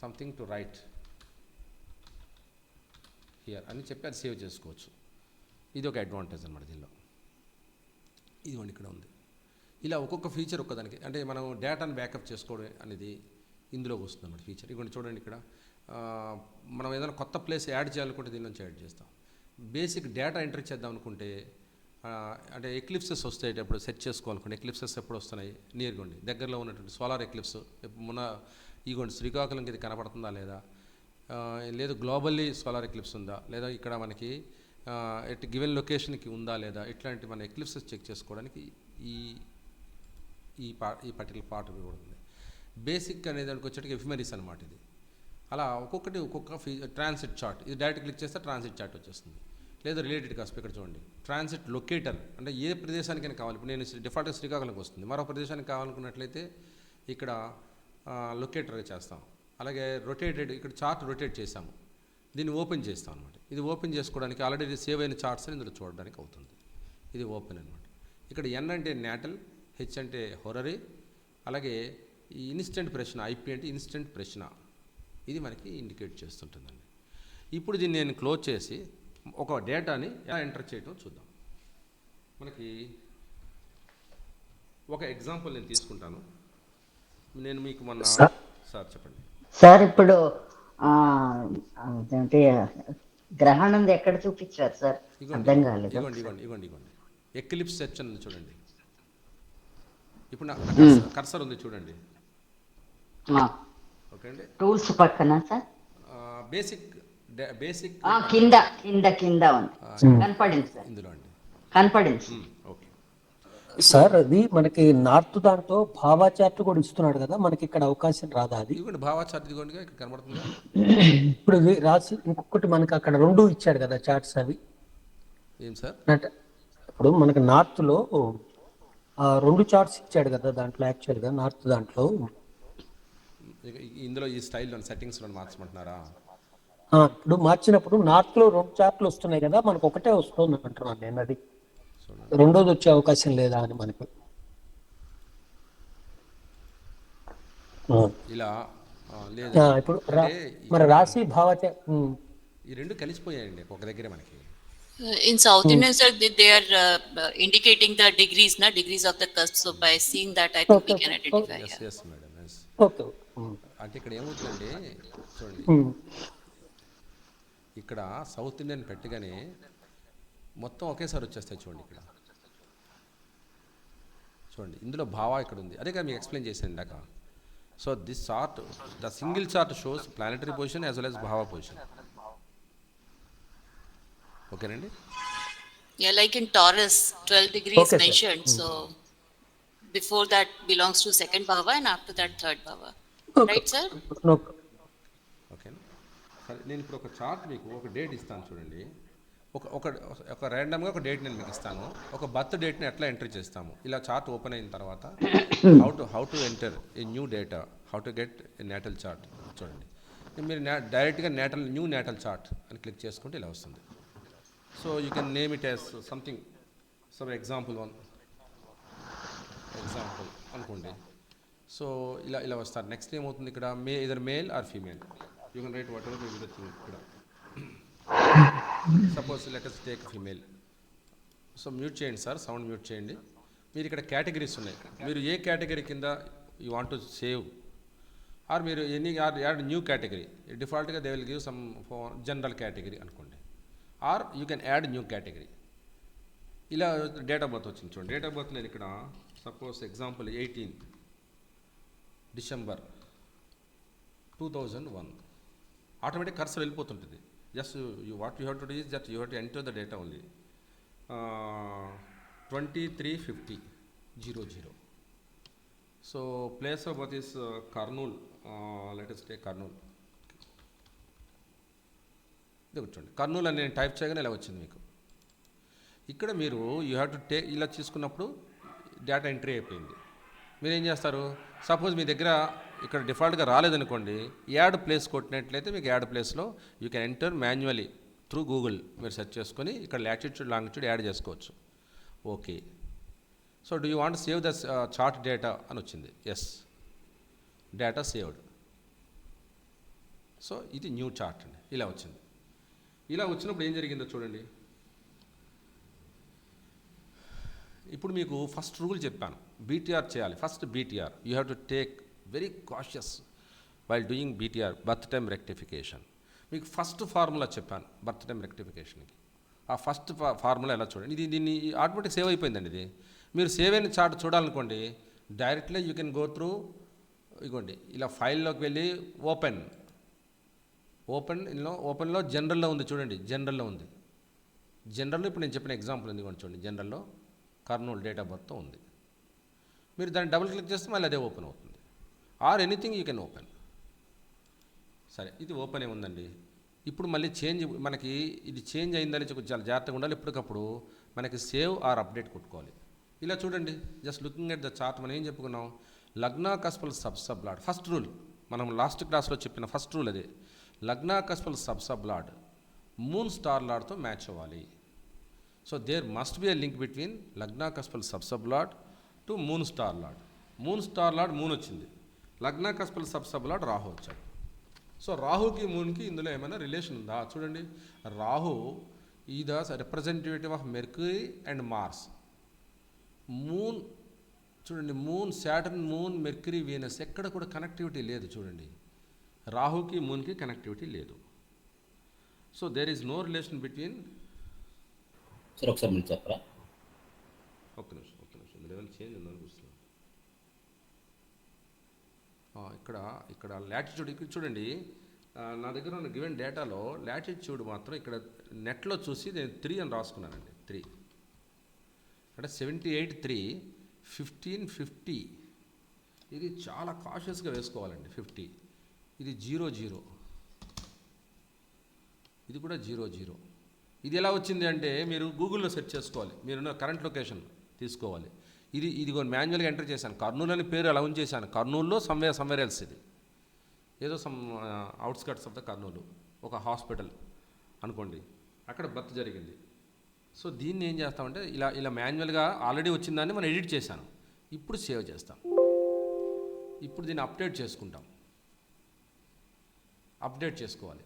సంథింగ్ టు రైట్ హియర్ అని చెప్పి అది సేవ్ చేసుకోవచ్చు. ఇది ఒక అడ్వాంటేజ్ అనమాట దీనిలో. ఇదిగోండి ఇక్కడ ఉంది. ఇలా ఒక్కొక్క ఫీచర్ ఒక్కదానికి అంటే మనం డేటాను బ్యాకప్ చేసుకోవడం అనేది ఇందులోకి వస్తుంది అన్నమాట ఫీచర్. ఇదిగోండి చూడండి ఇక్కడ మనం ఏదైనా కొత్త ప్లేస్ యాడ్ చేయాలనుకుంటే దీని నుంచి యాడ్ చేస్తాం. బేసిక్ డేటా ఎంట్రీ చేద్దాం అనుకుంటే అంటే ఎక్లిప్సెస్ వస్తాయేటప్పుడు సెట్ చేసుకోవాలనుకోండి. ఎక్లిప్సెస్ ఎప్పుడు వస్తున్నాయి, నియర్గోండి దగ్గరలో ఉన్నటువంటి సోలార్ ఎక్లిప్స్ మొన్న ఇగోండి శ్రీకాకుళంకి ఇది కనపడుతుందా లేదా, లేదు గ్లోబల్లీ సోలార్ ఎక్లిప్స్ ఉందా లేదా, ఇక్కడ మనకి ఎట్ గివెన్ లొకేషన్కి ఉందా లేదా, ఇట్లాంటి మన ఎక్లిప్సెస్ చెక్ చేసుకోవడానికి ఈ పర్టికులర్ పార్ట్ కూడా ఉంది. బేసిక్ అనేది దానికి వచ్చేటికి ఎఫిమెరీస్ అనమాట ఇది. అలా ఒక్కొక్క ట్రాన్సిట్ చార్ట్, ఇది డైరెక్ట్ క్లిక్ చేస్తే ట్రాన్సిట్ చార్ట్ వచ్చేస్తుంది. లేదా రిలేటెడ్ కాస్ట్ ఇక్కడ చూడండి ట్రాన్సిట్ లొకేటర్, అంటే ఏ ప్రదేశానికైనా కావాలి. ఇప్పుడు నేను డిఫాల్ట్గా శ్రీకాకుళంకి వస్తుంది, మరో ప్రదేశానికి కావాలనుకున్నట్లయితే ఇక్కడ లొకేటర్గా చేస్తాం. అలాగే రొటేటెడ్, ఇక్కడ చార్ట్ రొటేట్ చేసాము, దీన్ని ఓపెన్ చేస్తాం అనమాట. ఇది ఓపెన్ చేసుకోవడానికి ఆల్రెడీ సేవ్ అయిన చార్ట్స్ ఇందులో చూడడానికి అవుతుంది. ఇది ఓపెన్ అనమాట. ఇక్కడ ఎన్ అంటే నేటల్, హెచ్ అంటే హొరరీ, అలాగే ఈ ఇన్స్టెంట్ ప్రశ్న, ఐపీ అంటే ఇన్స్టెంట్ ప్రశ్న, ఇది మనకి ఇండికేట్ చేస్తుంటుందండి. ఇప్పుడు దీన్ని నేను క్లోజ్ చేసి ఒక డేటాని ఎలా ఎంటర్ చేయడం చూద్దాం. మనకి ఒక ఎగ్జాంపుల్ నేను తీసుకుంటాను. నేను మీకు మొన్న సార్ చెప్పండి సార్. ఇప్పుడు అదేంటి గ్రహణం ఎక్కడ చూపించారు సార్? అర్థం కాలేదు. ఇగోండి ఎక్లిప్స్ సెర్చ్ అని చూడండి. ఇప్పుడు నా కర్సర్ ఉంది చూడండి. ఓకే అండి. టూల్స్ పక్కన సార్ బేసిక్ కింద ఉంది, కనపడింది సార్. ఇందులో అండి కనపడింది. ఓకే సార్ అది మనకి నార్త్ దాంట్లో భావా చార్ట్ కూడా ఇస్తున్నాడు కదా, మనకి ఇక్కడ అవకాశం రాదా? అది ఇదిగోండి భావా చార్ట్, ఇదిగోండి ఇక్కడ కనబడుతుంది. ఇప్పుడు రాసి ఇంకొకటి మనకి అక్కడ 2 ఇచ్చాడు కదా చార్ట్స్, అవి ఏం సార్? ఇప్పుడు మనకి నార్త్ లో 2 చార్ట్స్ ఇచ్చాడు కదా దాంట్లో, యాక్చువల్గా నార్త్ దాంట్లో ఇందులో ఈ స్టైల్లో సెట్టింగ్స్లో మార్చమంటున్నారా? ఇప్పుడు మార్చినప్పుడు నార్త్ లో 2 చార్ట్లు వస్తున్నాయి కదా, మనకు ఒకటే వస్తుంది అంటున్నాను నేను. అది రెండోది వచ్చే అవకాశం లేదా అని మనకు ఇలా లేదు. ఇప్పుడు మరి రాశి భావ ఈ రెండు కలిసిపోయాయండి ఒక దగ్గరే మనకి. In South Indian sir, they are indicating the degrees of the cusp. So by seeing that, I think we can identify. Yes, madam. Yes. Okay. అంటే ఇక్కడ ఏమవుతుందండి చూడండి, ఇక్కడ సౌత్ ఇండియన్ పెట్టగానే మొత్తం ఒకేసారి వచ్చేస్తాయి చూడండి. ఇక్కడ చూడండి ఇందులో భావా ఇక్కడ ఉంది, అదే కదా మీకు ఎక్స్ప్లెయిన్ చేశాను ఇందాక. So this chart, the single chart shows planetary position as well as bhava position. ఓకేనండి. Yeah, like in Taurus, 12 degrees mentioned. So before that belongs to second bhava and after that third bhava. Right, sir? Okay. సరే నేను ఇప్పుడు ఒక చార్ట్ మీకు ఒక డేట్ ఇస్తాను చూడండి. ఒక ర్యాండమ్గా ఒక డేట్ నేను మీకు ఇస్తాను. ఒక బర్త్ డేట్ని ఎట్లా ఎంటర్ చేస్తాము, ఇలా చార్ట్ ఓపెన్ అయిన తర్వాత how to enter a new data, how to get a natal chart చూడండి. మీరు డైరెక్ట్గా న్యూ నేటల్ చార్ట్ అని క్లిక్ చేసుకుంటే ఇలా వస్తుంది. So you can name it as something, so example అనుకోండి. సో ఇలా వస్తారు. నెక్స్ట్ ఏమవుతుంది ఇక్కడ, either male or female, you can write whatever thing. ఇక్కడ suppose let us take female. So mute చేయండి సార్, సౌండ్ మ్యూట్ చేయండి. మీరు ఇక్కడ కేటగిరీస్ ఉన్నాయి, మీరు ఏ కేటగిరీ కింద you want to save, or మీరు any or add new category. డిఫాల్ట్గా they will give some general category అనుకోండి, or you can add new category. ఇలా డేట్ ఆఫ్ బర్త్ వచ్చింది చూడండి. డేట్ ఆఫ్ బర్త్ నేను ఇక్కడ suppose example 18 December 2001. Automatic cursor వెళ్ళిపోతుంటుంది. Just you what you have to do is that you have to enter the data only. 235000. So place of birth is Kurnool. Let us take Kurnool. ఇది కూర్చోండి, కర్నూలు అని నేను టైప్ చేయగానే ఇలా వచ్చింది మీకు. ఇక్కడ మీరు యూ హ్యావ్ టు టేక్, ఇలా తీసుకున్నప్పుడు డేటా ఎంట్రీ అయిపోయింది. మీరు ఏం చేస్తారు, సపోజ్ మీ దగ్గర ఇక్కడ డిఫాల్ట్గా రాలేదనుకోండి, యాడ్ ప్లేస్ కొట్టినట్లయితే మీకు యాడ్ ప్లేస్లో you can enter manually through Google. మీరు సెర్చ్ చేసుకొని ఇక్కడ లాటిట్యూడ్ లాంగిట్యూడ్ యాడ్ చేసుకోవచ్చు. Okay, so do you want save the chart data అని వచ్చింది. Yes, data saved. సో ఇది న్యూ చార్ట్ అండి. ఇలా వచ్చింది. ఇలా వచ్చినప్పుడు ఏం జరిగిందో చూడండి. ఇప్పుడు మీకు ఫస్ట్ రూల్ చెప్పాను, బీటీఆర్ చేయాలి. First BTR you have to take very cautious while doing BTR, birth time rectification. మీకు ఫస్ట్ ఫార్ములా చెప్పాను బర్త్ టైమ్ రెక్టిఫికేషన్కి. ఆ ఫస్ట్ ఫార్ములా ఎలా చూడండి. దీన్ని ఆటోమేటిక్ సేవ్ అయిపోయిందండి. ఇది మీరు సేవ్ అయిన చార్ట్ చూడాలనుకోండి, directly you can go through, ఇగోండి ఇలా ఫైల్లోకి వెళ్ళి ఓపెన్లో జనరల్లో ఉంది చూడండి. జనరల్లో ఉంది. జనరల్లో ఇప్పుడు నేను చెప్పిన ఎగ్జాంపుల్ ఉంది చూడండి. జనరల్లో కర్నూలు డేట్ ఆఫ్ బర్త్తో ఉంది. మీరు దాన్ని డబుల్ క్లిక్ చేస్తే మళ్ళీ అదే ఓపెన్ అవుతుంది. Or anything you can open. సరే, ఇది ఓపెన్ ఉందండి. ఇప్పుడు మళ్ళీ మనకి ఇది చేంజ్ అయిందని చాలా జాగ్రత్తగా ఉండాలి. ఎప్పటికప్పుడు మనకి సేవ్ ఆర్ అప్డేట్ కొట్టుకోవాలి. ఇలా చూడండి, just looking at the chart మనం ఏం చెప్పుకున్నాం, lagna cuspal sub lord. First rule మనం లాస్ట్ క్లాస్లో చెప్పిన ఫస్ట్ రూల్ అదే. Lagna cuspal sub lord moon star లాడ్తో మ్యాచ్ అవ్వాలి. So there must be a link between lagna cuspal sub lord to moon star lord. Moon star lord moon వచ్చింది, లగ్నా కస్పల్ సబ్లాడ్ రాహు వచ్చాడు. సో రాహుకి మూన్కి ఇందులో ఏమైనా రిలేషన్ ఉందా చూడండి. Rahu is the representative of Mercury and Mars. Moon చూడండి, moon Saturn, moon Mercury, Venus ఎక్కడ కూడా కనెక్టివిటీ లేదు చూడండి. రాహుకి మూన్కి కనెక్టివిటీ లేదు. So there is no relation between. Sir ఒకసారి మీరు చెప్పరా? ఒక్క నిమిషం లెవెల్ చేంజ్ ఉందని చూస్తున్నాను. ఇక్కడ లాటిట్యూడ్ ఇక్కడ చూడండి. నా దగ్గర ఉన్న గివెన్ డేటాలో లాటిట్యూడ్ మాత్రం ఇక్కడ నెట్లో చూసి నేను 3 అని రాసుకున్నానండి. 3 అంటే 78,3 1550. ఇది చాలా కాషియస్గా వేసుకోవాలండి. 50 ఇది 00, ఇది కూడా 00. ఇది ఎలా వచ్చింది అంటే మీరు గూగుల్లో సెర్చ్ చేసుకోవాలి. మీరున్న కరెంట్ లొకేషన్ తీసుకోవాలి. ఇది మాన్యువల్గా ఎంటర్ చేశాను. కర్నూలు అని పేరు అలా ఉంచేశాను. కర్నూలులో సమ్వేర్ ఎల్స్. ఇది ఏదో some outskirts of the Kurnool ఒక హాస్పిటల్ అనుకోండి, అక్కడ బర్త్ జరిగింది. సో దీన్ని ఏం చేస్తామంటే ఇలా మాన్యువల్గా ఆల్రెడీ వచ్చిందాన్ని మనం ఎడిట్ చేశాను. ఇప్పుడు సేవ్ చేస్తాం. ఇప్పుడు దీన్ని అప్డేట్ చేసుకుంటాం. అప్డేట్ చేసుకోవాలి.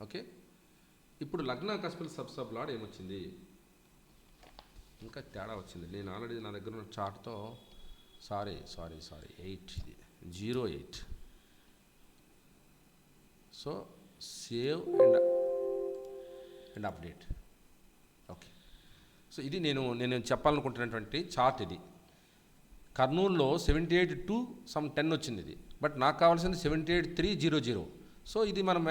ఓకే, ఇప్పుడు లగ్నా కస్పల్ సబ్లాడ్ ఏమొచ్చింది, ఇంకా తేడా వచ్చింది. నేను ఆల్రెడీ నా దగ్గర ఉన్న చార్ట్తో sorry 8 08. So save and update. Okay, so ఇది నేను చెప్పాలనుకుంటున్నటువంటి చార్ట్. ఇది కర్నూలులో 78 to some 10 వచ్చింది ఇది, బట్ నాకు కావాల్సింది 78,300. సో ఇది మనం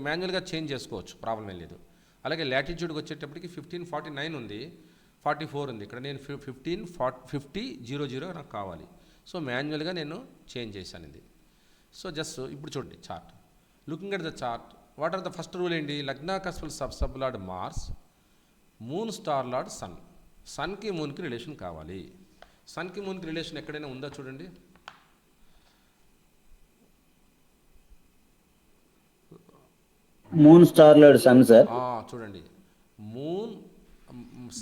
మాన్యువల్గా చేంజ్ చేసుకోవచ్చు, ప్రాబ్లం ఏం లేదు. అలాగే లాటిట్యూడ్కి వచ్చేటప్పటికి 1549 ఉంది, 44 ఉంది. ఇక్కడ నేను 1550 నాకు కావాలి. సో మాన్యువల్గా నేను చేంజ్ చేశాను ఇది. సో జస్ట్ ఇప్పుడు చూడండి chart. Looking at the chart, what are the first rule ఏంటి, lagna cuspal sub lord Mars, moon star lord sun. సన్కి మూన్కి రిలేషన్ కావాలి. సన్కి మూన్కి రిలేషన్ ఎక్కడైనా ఉందా చూడండి. Moon star lord sun sir. చూడండి, moon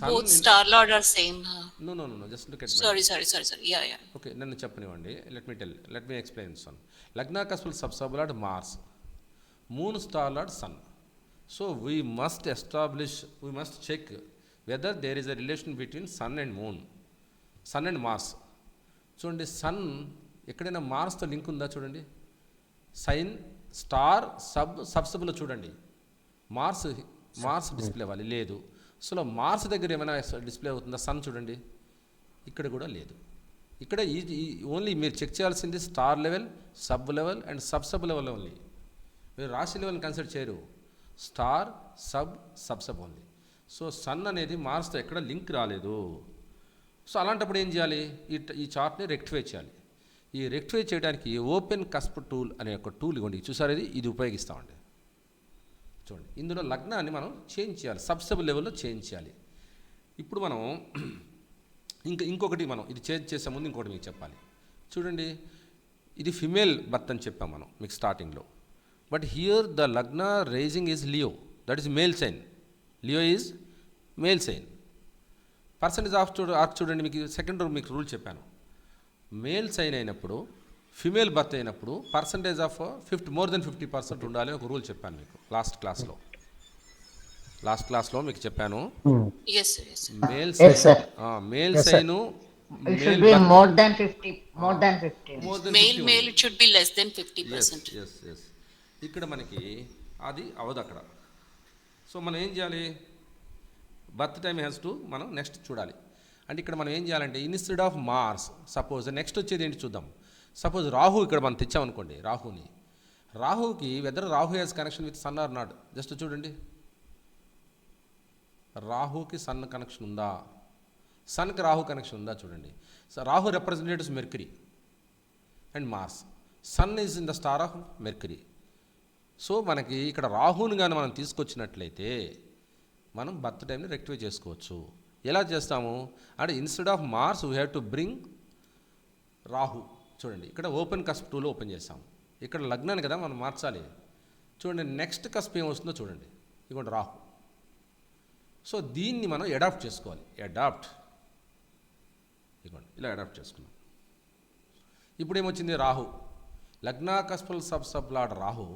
Both star lord are same. No, just look at Sorry. Yeah. Okay, నన్ను చెప్పనివ్వండి. Let me explain this one. Lagna Kaspal Sub-Lord Mars, Moon Star Lord Sun. So we must check whether there is a relation between sun and moon, sun and Mars. చూడండి, సన్ ఎక్కడైనా మార్స్తో లింక్ ఉందా చూడండి. సైన్, స్టార్, సబ్సబ్లో చూడండి మార్స్ డిస్ప్లే అవ్వాలి, లేదు. సో మార్స్ దగ్గర ఏమైనా డిస్ప్లే అవుతుందా? సన్ చూడండి, ఇక్కడ కూడా లేదు. ఇక్కడ ఈ ఓన్లీ మీరు చెక్ చేయాల్సింది star level, sub level and sub level only. మీరు రాశి లెవెల్ని కన్సిడర్ చేయరు, star, sub only. So sun అనేది మార్స్తో ఎక్కడ లింక్ రాలేదు. సో అలాంటప్పుడు ఏం చేయాలి? ఈ చార్ట్ని రెక్టిఫై చేయాలి. ఈ రెక్టిఫై చేయడానికి ఓపెన్ కస్ప్ టూల్ అనే ఒక టూల్ ఇవ్వండి, చూసారు, ఇది ఉపయోగిస్తామండి. చూడండి, ఇందులో లగ్నాన్ని మనం చేంజ్ చేయాలి, సబ్ లెవెల్లో చేంజ్ చేయాలి. ఇప్పుడు మనం ఇంకొకటి మనం ఇది చేంజ్ చేసే ముందు ఇంకొకటి మీకు చెప్పాలి. చూడండి, ఇది ఫిమేల్ బర్త్ అని చెప్పాం మనం మీకు స్టార్టింగ్లో. But here the lagna rising is Leo, that is male sign. Leo is male sign. Percentage of arc చూడండి, మీకు సెకండ్ మీకు రూల్ చెప్పాను. మేల్ సైన్ అయినప్పుడు, ఫిమేల్ బర్త్ అయినప్పుడు పర్సంటేజ్ ఆఫ్ మోర్ దెన్ 50% ఉండాలి ఒక రూల్ చెప్పాను మీకు లాస్ట్ క్లాస్లో మీకు చెప్పాను. Yes, sir. Yes, sir. Male Yes, sir. Male sign It should be more than 50. Male, it should be less than 50%. Yes. ఇక్కడ మనకి అది అవదు అక్కడ. సో మనం ఏం చేయాలి? బర్త్ టైమ్ హ్యాస్ టు మనం నెక్స్ట్ చూడాలి. అంటే ఇక్కడ మనం ఏం చేయాలంటే instead of Mars, suppose next వచ్చేది ఏంటి చూద్దాం. సపోజ్ రాహు ఇక్కడ మనం తెచ్చామనుకోండి, రాహుకి whether Rahu has connection with sun or not. Just చూడండి, రాహుకి సన్ కనెక్షన్ ఉందా, సన్కి రాహు కనెక్షన్ ఉందా చూడండి. So Rahu representatives Mercury and Mars, sun is in the star of Mercury. So మనకి ఇక్కడ రాహుని కానీ మనం తీసుకొచ్చినట్లయితే మనం బర్త్ టైంని రెక్టిఫై చేసుకోవచ్చు. ఎలా చేస్తాము అంటే instead of Mars we have to bring Rahu. చూడండి, ఇక్కడ ఓపెన్ కస్ప్ టూలో ఓపెన్ చేస్తాము. ఇక్కడ లగ్నాన్ని కదా మనం మార్చాలి. చూడండి, నెక్స్ట్ కస్ప్ ఏం వస్తుందో చూడండి, ఇదిగోండి రాహు. సో దీన్ని మనం అడాప్ట్ చేసుకోవాలి. ఇదిగోండి, ఇలా అడాప్ట్ చేసుకున్నాం. ఇప్పుడు ఏమొచ్చింది? Rahu, lagna cuspal sub lord Rahu,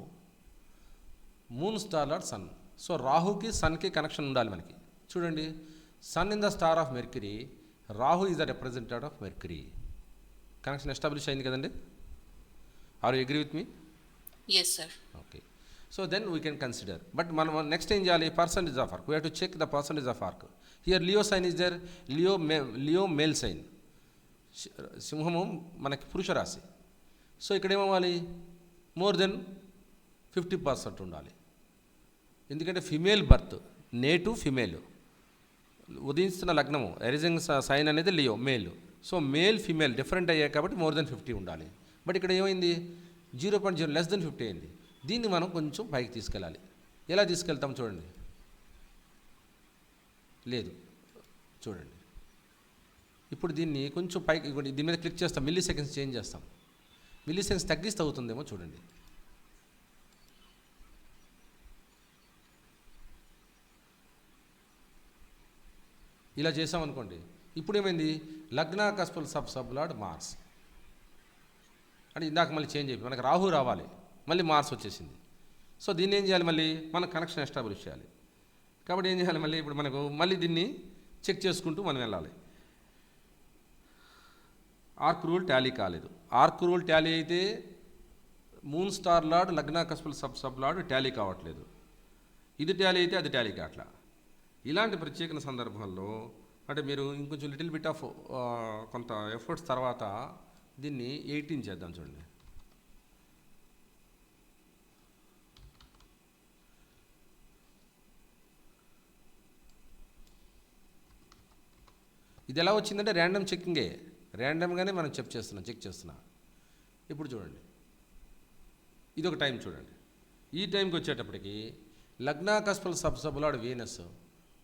moon star lord sun. So రాహుకి సన్కి కనెక్షన్ ఉండాలి మనకి. చూడండి, sun in the star of Mercury, Rahu is the representative of Mercury. Connection establish అయింది కదండి. Are you agree with me? Yes, sir. Okay. So then we can consider. But మనం నెక్స్ట్ ఏం చేయాలి? Percentage of arc. We have to check the percentage of arc. Here Leo sign is there, Leo male sign. సింహము మనకి పురుష రాశి. సో ఇక్కడ ఏమవ్వాలి? మోర్ దెన్ 50% ఉండాలి. ఎందుకంటే ఫిమేల్ బర్త్, నేటు ఫిమేల్, ఉదయిస్తున్న లగ్నము ఎరిజింగ్ సైన్ అనేది Leo male. So male female different అయ్యాయి కాబట్టి మోర్ దెన్ 50 ఉండాలి. బట్ ఇక్కడ ఏమైంది? 0.0 లెస్ దెన్ 50 అయింది. దీన్ని మనం కొంచెం పైకి తీసుకెళ్ళాలి. ఎలా తీసుకెళ్తాం చూడండి. లేదు, చూడండి, ఇప్పుడు దీన్ని కొంచెం పైకి, దీని మీద క్లిక్ చేస్తాం, మిల్లీ సెకండ్స్ చేంజ్ చేస్తాం. మిల్లీ సెకండ్స్ తగ్గిస్తే అవుతుందేమో చూడండి. ఇలా చేసామనుకోండి, ఇప్పుడు ఏమైంది? లగ్నా కస్పల్ సబ్ లార్డ్ మార్స్. అంటే ఇందాక మళ్ళీ చేంజ్ అయిపోయి మనకు రాహు రావాలి, మళ్ళీ మార్స్ వచ్చేసింది. సో దీన్ని ఏం చేయాలి? మళ్ళీ మన కనెక్షన్ ఎస్టాబ్లిష్ చేయాలి. కాబట్టి ఏం చేయాలి? మళ్ళీ ఇప్పుడు మనకు మళ్ళీ దీన్ని చెక్ చేసుకుంటూ మనం వెళ్ళాలి. ఆర్క్ రూల్ టాలీ కాలేదు. ఆర్క్ రూల్ టాలీ అయితే moon star lord, lagna cuspal sub lord tally కావట్లేదు. ఇది టాలీ అయితే అది టాలీ కావట్లా. ఇలాంటి ప్రత్యేక సందర్భాల్లో అంటే మీరు ఇంకొంచెం లిటిల్ బిట్ ఆఫ్ కొంత ఎఫర్ట్స్ తర్వాత దీన్ని 18 చేద్దాం. చూడండి, ఇది ఎలా వచ్చిందంటే ర్యాండమ్ చెక్కింగే, ర్యాండమ్గానే మనం చెక్ చేస్తున్నా. ఇప్పుడు చూడండి, ఇది ఒక టైం చూడండి. ఈ టైంకి వచ్చేటప్పటికి lagna cuspal sub lord Venus,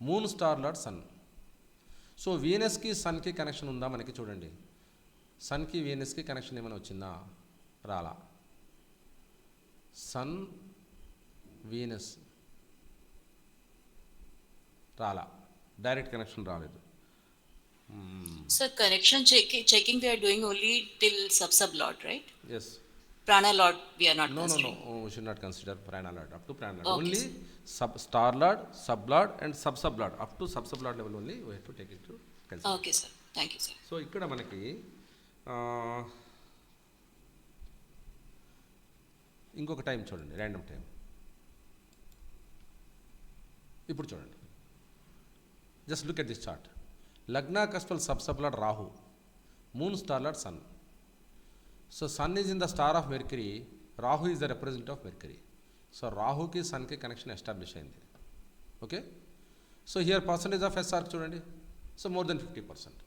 moon star lord sun. So వీనస్కి సన్కి కనెక్షన్ ఉందా మనకి? చూడండి, సన్కి వీనస్కి కనెక్షన్ ఏమైనా వచ్చిందా? రాలా. సన్ వీనస్ రాలా, డైరెక్ట్ కనెక్షన్ రాలేదు. Sir, connection checking we are doing only till sub lord, right? Yes, Prana Lord, we are not No, considering. we should not consider Prana Lord, up to Prana Lord. Okay, Only sir. Star Lord, Sub Lord and Sub Lord. Up to Sub Lord level only we have to take it to consider. Okay, sir. Thank you, sir. So ఇక్కడ మనకి ఇంకొక టైం చూడండి, ర్యాండమ్ టైం. ఇప్పుడు చూడండి, just look at this chart. Lagna cuspal sub lord Rahu, moon star lord sun. So sun is in the star of Mercury, Rahu is the represent of Mercury. So రాహుకి సన్కి కనెక్షన్ ఎస్టాబ్లిష్ అయింది. Okay, so here percentage of ఎస్ఆర్ చూడండి. So more than 50%.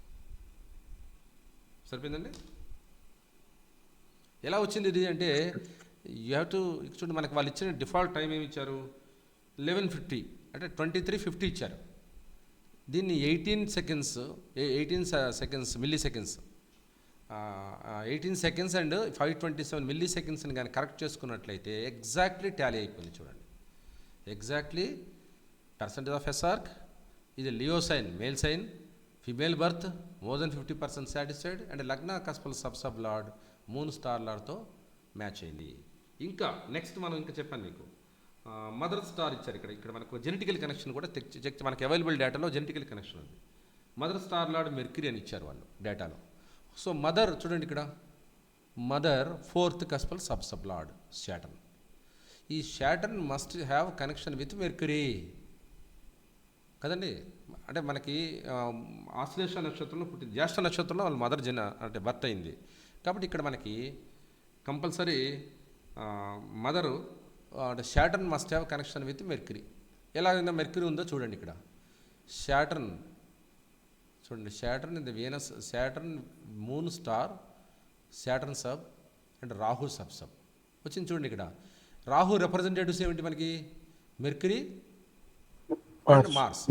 సరిపోయిందండి. ఎలా వచ్చింది ఇది అంటే, యూ హ్యావ్ టు చూడండి, మనకి వాళ్ళు ఇచ్చిన డిఫాల్ట్ టైం ఏమి ఇచ్చారు, 11:50 అంటే 23:50 ఇచ్చారు. దీన్ని 18 seconds milliseconds 18 seconds and 527 మిల్లీ సెకండ్స్ని కానీ కరెక్ట్ చేసుకున్నట్లయితే ఎగ్జాక్ట్లీ టాలీ అయిపోయింది. చూడండి, ఎగ్జాక్ట్లీ పర్సంటేజ్ ఆఫ్ ఎస్ఆర్క్, ఇది Leo sign male sign, female birth more than 50% satisfied, and లగ్న cuspal sub lord moon star లార్డ్తో మ్యాచ్ అయింది. ఇంకా నెక్స్ట్ మనం ఇంకా చెప్పాను మీకు, మదర్ స్టార్ ఇచ్చారు. ఇక్కడ మనకు జెనెటికల్ కనెక్షన్ కూడా చెక్, మనకి అవైలబుల్ డేటాలో జెనెటికల్ కనెక్షన్ ఉంది. మదర్ స్టార్ లార్డ్ మెర్క్యూరీ అని ఇచ్చారు వాళ్ళు డేటాలో. సో మదర్ చూడండి, ఇక్కడ mother 4th cuspal sub lord Saturn. ఈ Saturn must have connection with Mercury కదండి. అంటే మనకి ఆశ్లేష నక్షత్రంలో పుట్టింది, జ్యేష్ఠ నక్షత్రంలో వాళ్ళ మదర్ అంటే బర్త్ అయింది. కాబట్టి ఇక్కడ మనకి compulsory mother Saturn must have connection with Mercury. ఎలాగైనా మెర్క్యూరీ ఉందో చూడండి ఇక్కడ. శాటర్న్ చూడండి, Saturn in the Venus, Saturn moon star, Saturn sub and Rahu sub వచ్చింది. చూడండి ఇక్కడ రాహు రిప్రజెంటేటివ్స్ ఏమిటి మనకి, Mercury and Mars.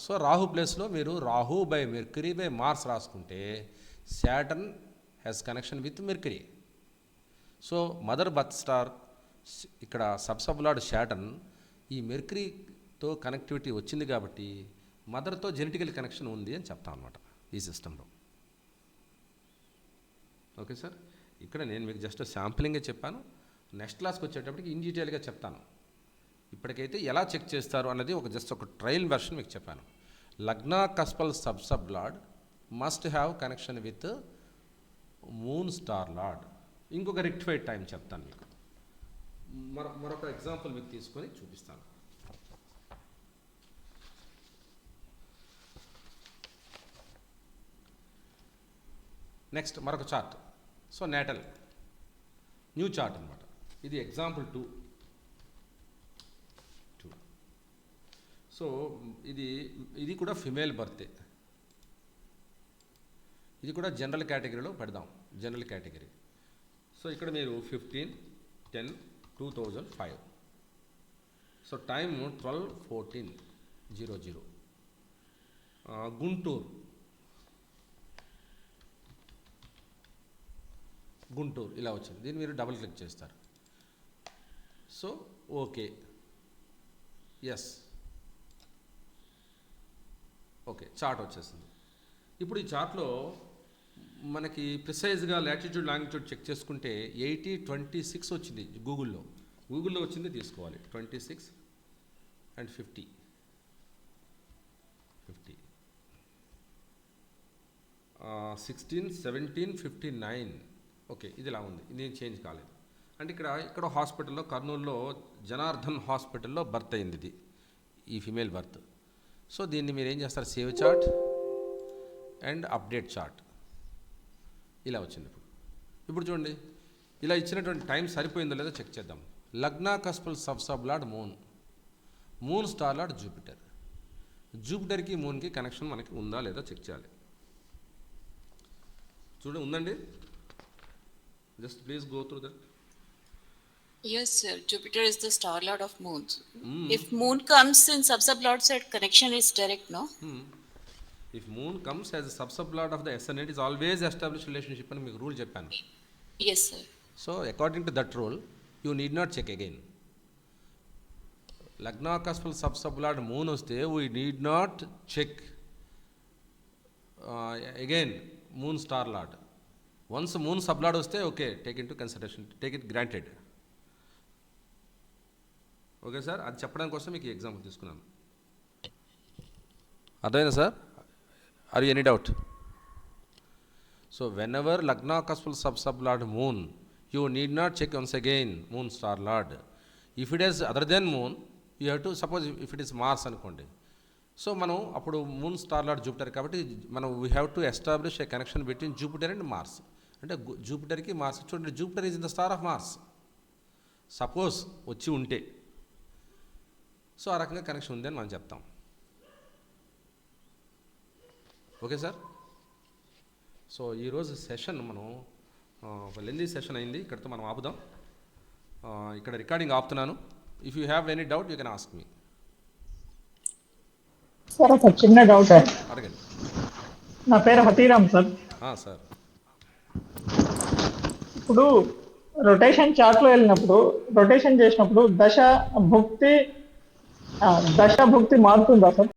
So Rahu ప్లేస్లో మీరు Rahu by Mercury by Mars రాసుకుంటే Saturn has connection with Mercury. So mother birth star ఇక్కడ సబ్ లార్డ్ శాటర్న్ ఈ మెర్క్యూరీతో కనెక్టివిటీ వచ్చింది కాబట్టి మదర్తో జెనెటికల్ కనెక్షన్ ఉంది అని చెప్తాం అనమాట ఈ సిస్టంలో. ఓకే సార్, ఇక్కడ నేను మీకు జస్ట్ శాంప్లింగే చెప్పాను. నెక్స్ట్ క్లాస్కి వచ్చేటప్పటికి ఇన్ డీటెయిల్గా చెప్తాను. ఇప్పటికైతే ఎలా చెక్ చేస్తారు అన్నది జస్ట్ ఒక ట్రయల్ వెర్షన్ మీకు చెప్పాను. Lagna cuspal sub lord must have connection with moon star lord. ఇంకొక రెక్టిఫైడ్ టైం చెప్తాను మీకు, మరొక ఎగ్జాంపుల్ మీకు తీసుకొని చూపిస్తాను. నెక్స్ట్ మరొక chart. So natal new chart అనమాట. ఇది ఎగ్జాంపుల్ 2. సో ఇది కూడా ఫిమేల్ బర్తే. ఇది కూడా జనరల్ కేటగిరీలో పెడదాం, జనరల్ కేటగిరీ. సో ఇక్కడ మీరు 15/10/2005. So time 12:14:00. గుంటూరు ఇలా వచ్చింది. దీన్ని మీరు డబుల్ క్లిక్ చేస్తారు. So okay, yes, okay, chart వచ్చేసింది. ఇప్పుడు ఈ చార్ట్లో మనకి ప్రిసైజ్గా లాటిట్యూడ్ లాంగిట్యూడ్ చెక్ చేసుకుంటే 80/26 వచ్చింది. గూగుల్లో వచ్చింది తీసుకోవాలి. 26 and 50. 16, 17, 59. ఓకే, ఇది ఇలా ఉంది, ఇది చేంజ్ కాలేదు. అంటే ఇక్కడ హాస్పిటల్లో కర్నూలులో జనార్దన్ హాస్పిటల్లో బర్త్ అయింది ఇది, ఈ ఫిమేల్ బర్త్. సో దీన్ని మీరు ఏం చేస్తారు, save chart and update chart ఇలా వచ్చింది. ఇప్పుడు చూడండి, ఇలా ఇచ్చినటువంటి టైం సరిపోయిందో లేదో చెక్ చేద్దాం. Lagna cuspal sub lord moon star lord జూపిటర్కి మూన్కి కనెక్షన్ మనకి ఉందా లేదా చెక్ చేయాలి. చూడండి, ఉందండి. Just please go through that. Yes, sir. Jupiter is the star lord of moons. If moon comes in sub lord set, connection is direct, no? If moon comes as a sub lord of the ascendant, is always established relationship అని మీకు రూల్ చెప్పాను. Yes, sir. So according to that rule, you need not check again. Lagna cuspal sub lord moon వస్తే we need not check again moon star lord. Once moon sub lord వస్తే okay, take in consideration, take it granted. Okay sir, అది చెప్పడానికి కోసం మీకు ఎగ్జాంపుల్ తీసుకున్నాను. అర్థమైందా sir? Are you any doubt? So whenever lagna cuspal sub lord moon, you need not check once again moon star lord. If it is other than moon, you have to suppose if it is Mars అనుకోండి. సో మనం అప్పుడు మూన్ స్టార్ లార్డ్ జూపిటర్ కాబట్టి మనం we have to establish a connection between Jupiter and Mars. అంటే జూపిటర్కి మార్స్, చూడండి Jupiter is in the star of Mars suppose వచ్చి ఉంటే. సో ఆ రకంగా కనెక్షన్ ఉంది అని మనం చెప్తాం. Okay sir. సో ఈరోజు సెషన్ మనం ఒక లెందీ సెషన్ అయింది, ఇక్కడితో మనం ఆపుదాం. ఇక్కడ రికార్డింగ్ ఆపుతున్నాను. If you have any doubt you can ask me. Sir ఒక చిన్న డౌట్ సార్, అడగండి. నా పేరు హతీరామ్ సార్. సార్ ఇప్పుడు రొటేషన్ చార్ట్లో వెళ్ళినప్పుడు, రొటేషన్ చేసినప్పుడు దశ భుక్తి మారుతుందా సార్?